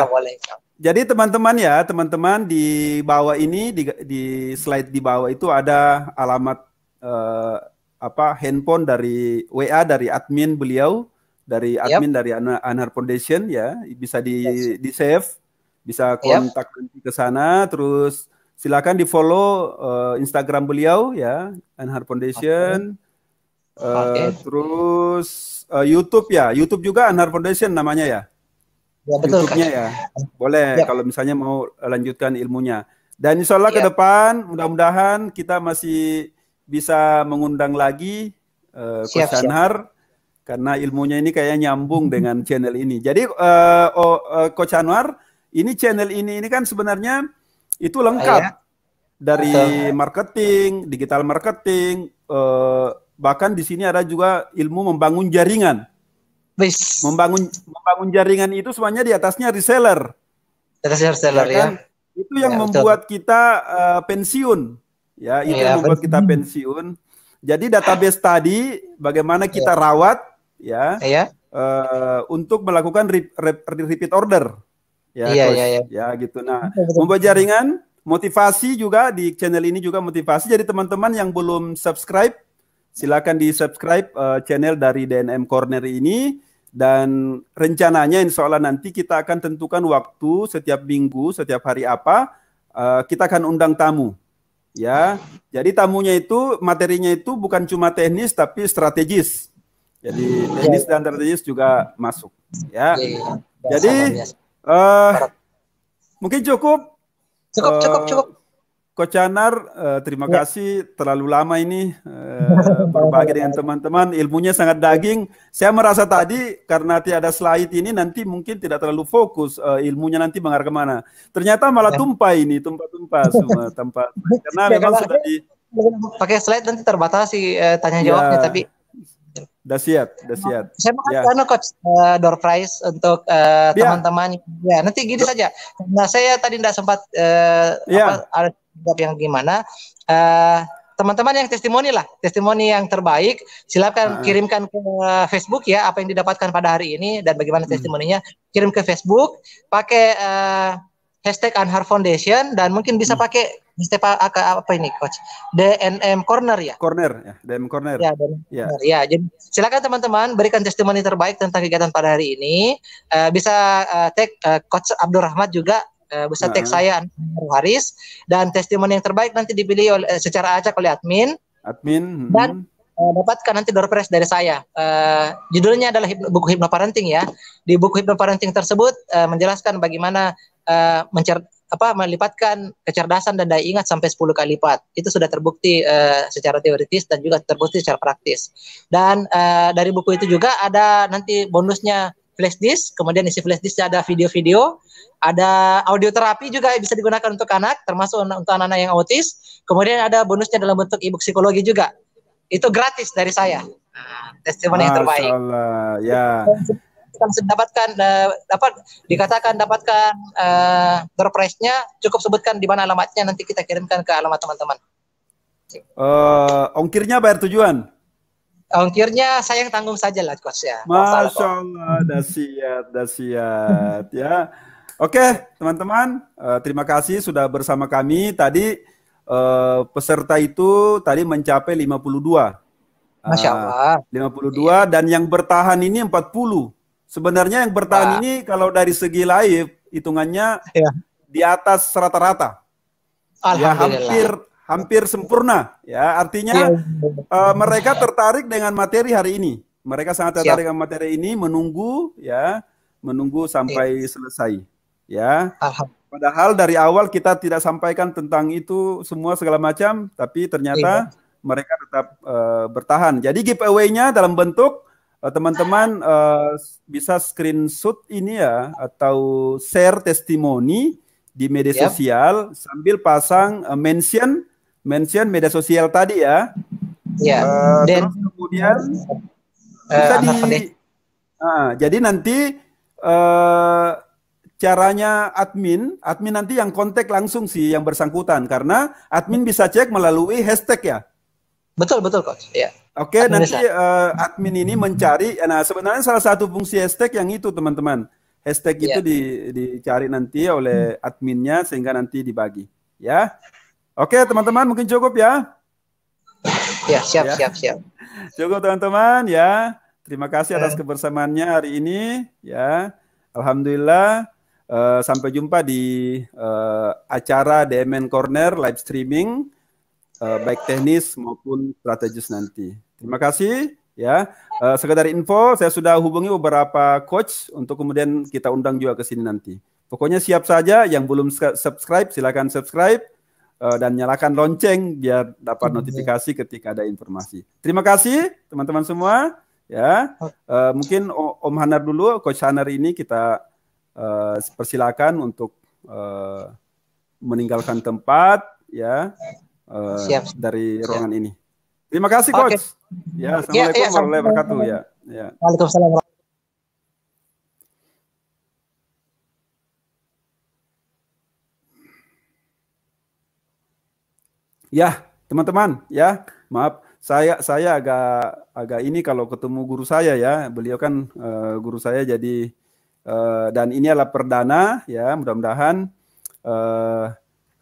Boleh. Jadi teman-teman di bawah ini di slide di bawah itu ada alamat handphone dari WA dari admin beliau, dari admin dari Anar Foundation ya, bisa di save. Bisa kontak ke sana, terus silakan di-follow Instagram beliau ya, Anhar Foundation. Terus YouTube ya, YouTube juga Anhar Foundation namanya ya. YouTube-nya ya. Boleh kalau misalnya mau lanjutkan ilmunya. Dan insya Allah ke depan mudah-mudahan kita masih bisa mengundang lagi Coach Anhar, karena ilmunya ini kayaknya nyambung dengan channel ini. Jadi Coach Anwar, ini channel ini kan sebenarnya itu lengkap dari marketing, digital marketing, bahkan di sini ada juga ilmu membangun jaringan. Membangun jaringan itu semuanya di atasnya reseller. Reseller ya. Kan? Itu yang membuat kita pensiun. Ya, itu yang membuat kita pensiun. Jadi database tadi bagaimana kita rawat ya. untuk melakukan repeat order. Ya, Iya, coach. iya, iya. Ya, gitu. Nah, Betul, betul. membuat jaringan, motivasi juga di channel ini juga motivasi. Jadi teman-teman yang belum subscribe, silakan di subscribe channel dari DNM Corner ini. Dan rencananya insya Allah nanti kita akan tentukan waktu setiap minggu, setiap hari apa, kita akan undang tamu. Ya, jadi tamunya itu, materinya itu bukan cuma teknis tapi strategis. Jadi teknis dan strategis juga masuk. Ya, Iya, iya. jadi Biasa. mungkin cukup. Cukup. Coach Anar, terima kasih terlalu lama ini berbagi dengan teman-teman. Ilmunya sangat daging. Saya merasa tadi karena tiada slide ini nanti mungkin tidak terlalu fokus ilmunya nanti mengarah kemana. Ternyata malah tumpah semua tempat. Karena memang sudah di pakai slide nanti terbatasi tanya jawabnya, tapi udah siap. Saya mau kasih coach door prize untuk teman-teman. Ya, nanti gini saja. Nah, saya tadi tidak sempat ada yang gimana. Teman-teman yang testimoni yang terbaik, silakan kirimkan ke Facebook ya apa yang didapatkan pada hari ini dan bagaimana testimoninya. Kirim ke Facebook, pakai hashtag Anhar Foundation dan mungkin bisa pakai hashtag apa ini coach? DNM Corner ya. DNM Corner. Ya, jadi silakan teman-teman berikan testimoni terbaik tentang kegiatan pada hari ini. Bisa tag Coach Abdul Rahmat juga. Bisa tag saya Haris dan testimoni yang terbaik nanti dipilih secara acak oleh admin dan dapatkan nanti door prize dari saya. Judulnya adalah buku Hypnoparenting ya. Di buku Hypnoparenting tersebut menjelaskan bagaimana melipatkan kecerdasan dan daya ingat sampai 10 kali lipat. Itu sudah terbukti secara teoritis dan juga terbukti secara praktis. Dan dari buku itu juga ada nanti bonusnya flash disk, kemudian isi flash disknya ada video-video, ada audio terapi juga bisa digunakan untuk anak, termasuk untuk anak-anak yang autis. Kemudian ada bonusnya dalam bentuk e-book psikologi juga. Itu gratis dari saya. Testimoni yang terbaik. Masyaallah, ya. Dikatakan dapatkan door prize-nya, cukup sebutkan di mana alamatnya, nanti kita kirimkan ke alamat teman-teman. Ongkirnya bayar tujuan? Ongkirnya saya yang tanggung saja lah coach ya. Masya Allah, dah siap ya. Oke teman-teman, terima kasih sudah bersama kami. Tadi peserta itu tadi mencapai 52. Masya Allah. 52 dan yang bertahan ini 40. Sebenarnya yang bertahan ini kalau dari segi live hitungannya di atas rata-rata. Ya, hampir sempurna ya. Artinya mereka tertarik dengan materi hari ini. Mereka sangat tertarik dengan materi ini, menunggu sampai selesai ya. Padahal dari awal kita tidak sampaikan tentang itu semua segala macam, tapi ternyata mereka tetap bertahan. Jadi giveaway-nya dalam bentuk teman-teman bisa screenshot ini ya atau share testimoni di media sosial sambil pasang mention media sosial tadi ya. Terus kemudian bisa jadi nanti caranya admin nanti yang kontak langsung sih yang bersangkutan karena admin bisa cek melalui hashtag ya. Betul coach. Ya. Oke, nanti admin ini mencari. Nah, sebenarnya salah satu fungsi hashtag yang itu teman-teman. Hashtag itu dicari nanti oleh adminnya sehingga nanti dibagi. Ya, oke teman-teman mungkin cukup ya. Ya siap. Cukup teman-teman ya. Terima kasih atas kebersamaannya hari ini. Ya, alhamdulillah. Sampai jumpa di acara DMN Corner live streaming. Baik teknis maupun strategis nanti. Terima kasih ya. Sekedar info, saya sudah hubungi beberapa coach untuk kemudian kita undang juga ke sini nanti. Pokoknya siap saja, yang belum subscribe silakan subscribe dan nyalakan lonceng biar dapat notifikasi ketika ada informasi. Terima kasih teman-teman semua ya. Mungkin Om Hanar dulu, Coach Hanar ini kita persilakan untuk meninggalkan tempat ya. Dari ruangan ini. Terima kasih coach. Ya, assalamualaikum warahmatullahi wabarakatuh ya. Waalaikumsalam. Ya, teman-teman ya, maaf saya agak ini kalau ketemu guru saya ya. Beliau kan guru saya, jadi dan ini adalah perdana ya. Mudah-mudahan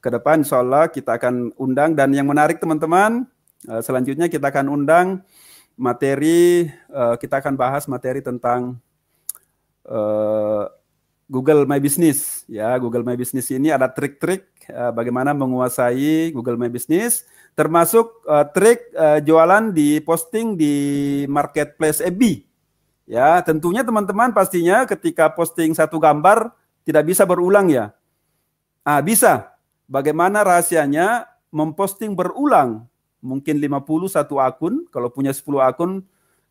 ke depan insya Allah kita akan undang, dan yang menarik teman-teman, selanjutnya kita akan undang materi, kita akan bahas materi tentang Google My Business ya. Google My Business ini ada trik-trik bagaimana menguasai Google My Business, termasuk trik jualan di posting di marketplace FB ya. Tentunya teman-teman pastinya ketika posting satu gambar tidak bisa berulang ya. Bisa. Bagaimana rahasianya memposting berulang? Mungkin 50 satu akun, kalau punya 10 akun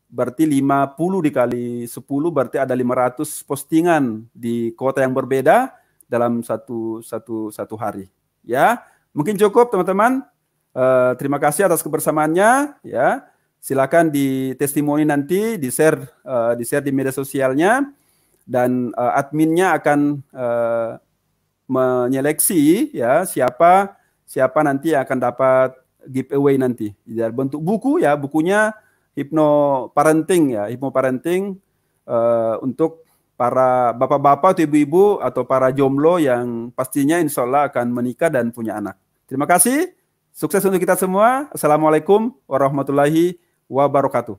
berarti 50 dikali 10 berarti ada 500 postingan di kota yang berbeda dalam satu hari. Ya, mungkin cukup teman-teman. Terima kasih atas kebersamaannya. Ya, silakan di testimoni nanti di share di media sosialnya, dan adminnya akan menyeleksi ya siapa nanti akan dapat giveaway nanti dalam bentuk buku ya. Bukunya Hypnoparenting ya, Hypnoparenting untuk para bapak-bapak atau ibu-ibu atau para jomblo yang pastinya insya Allah akan menikah dan punya anak. Terima kasih, sukses untuk kita semua. Assalamualaikum warahmatullahi wabarakatuh.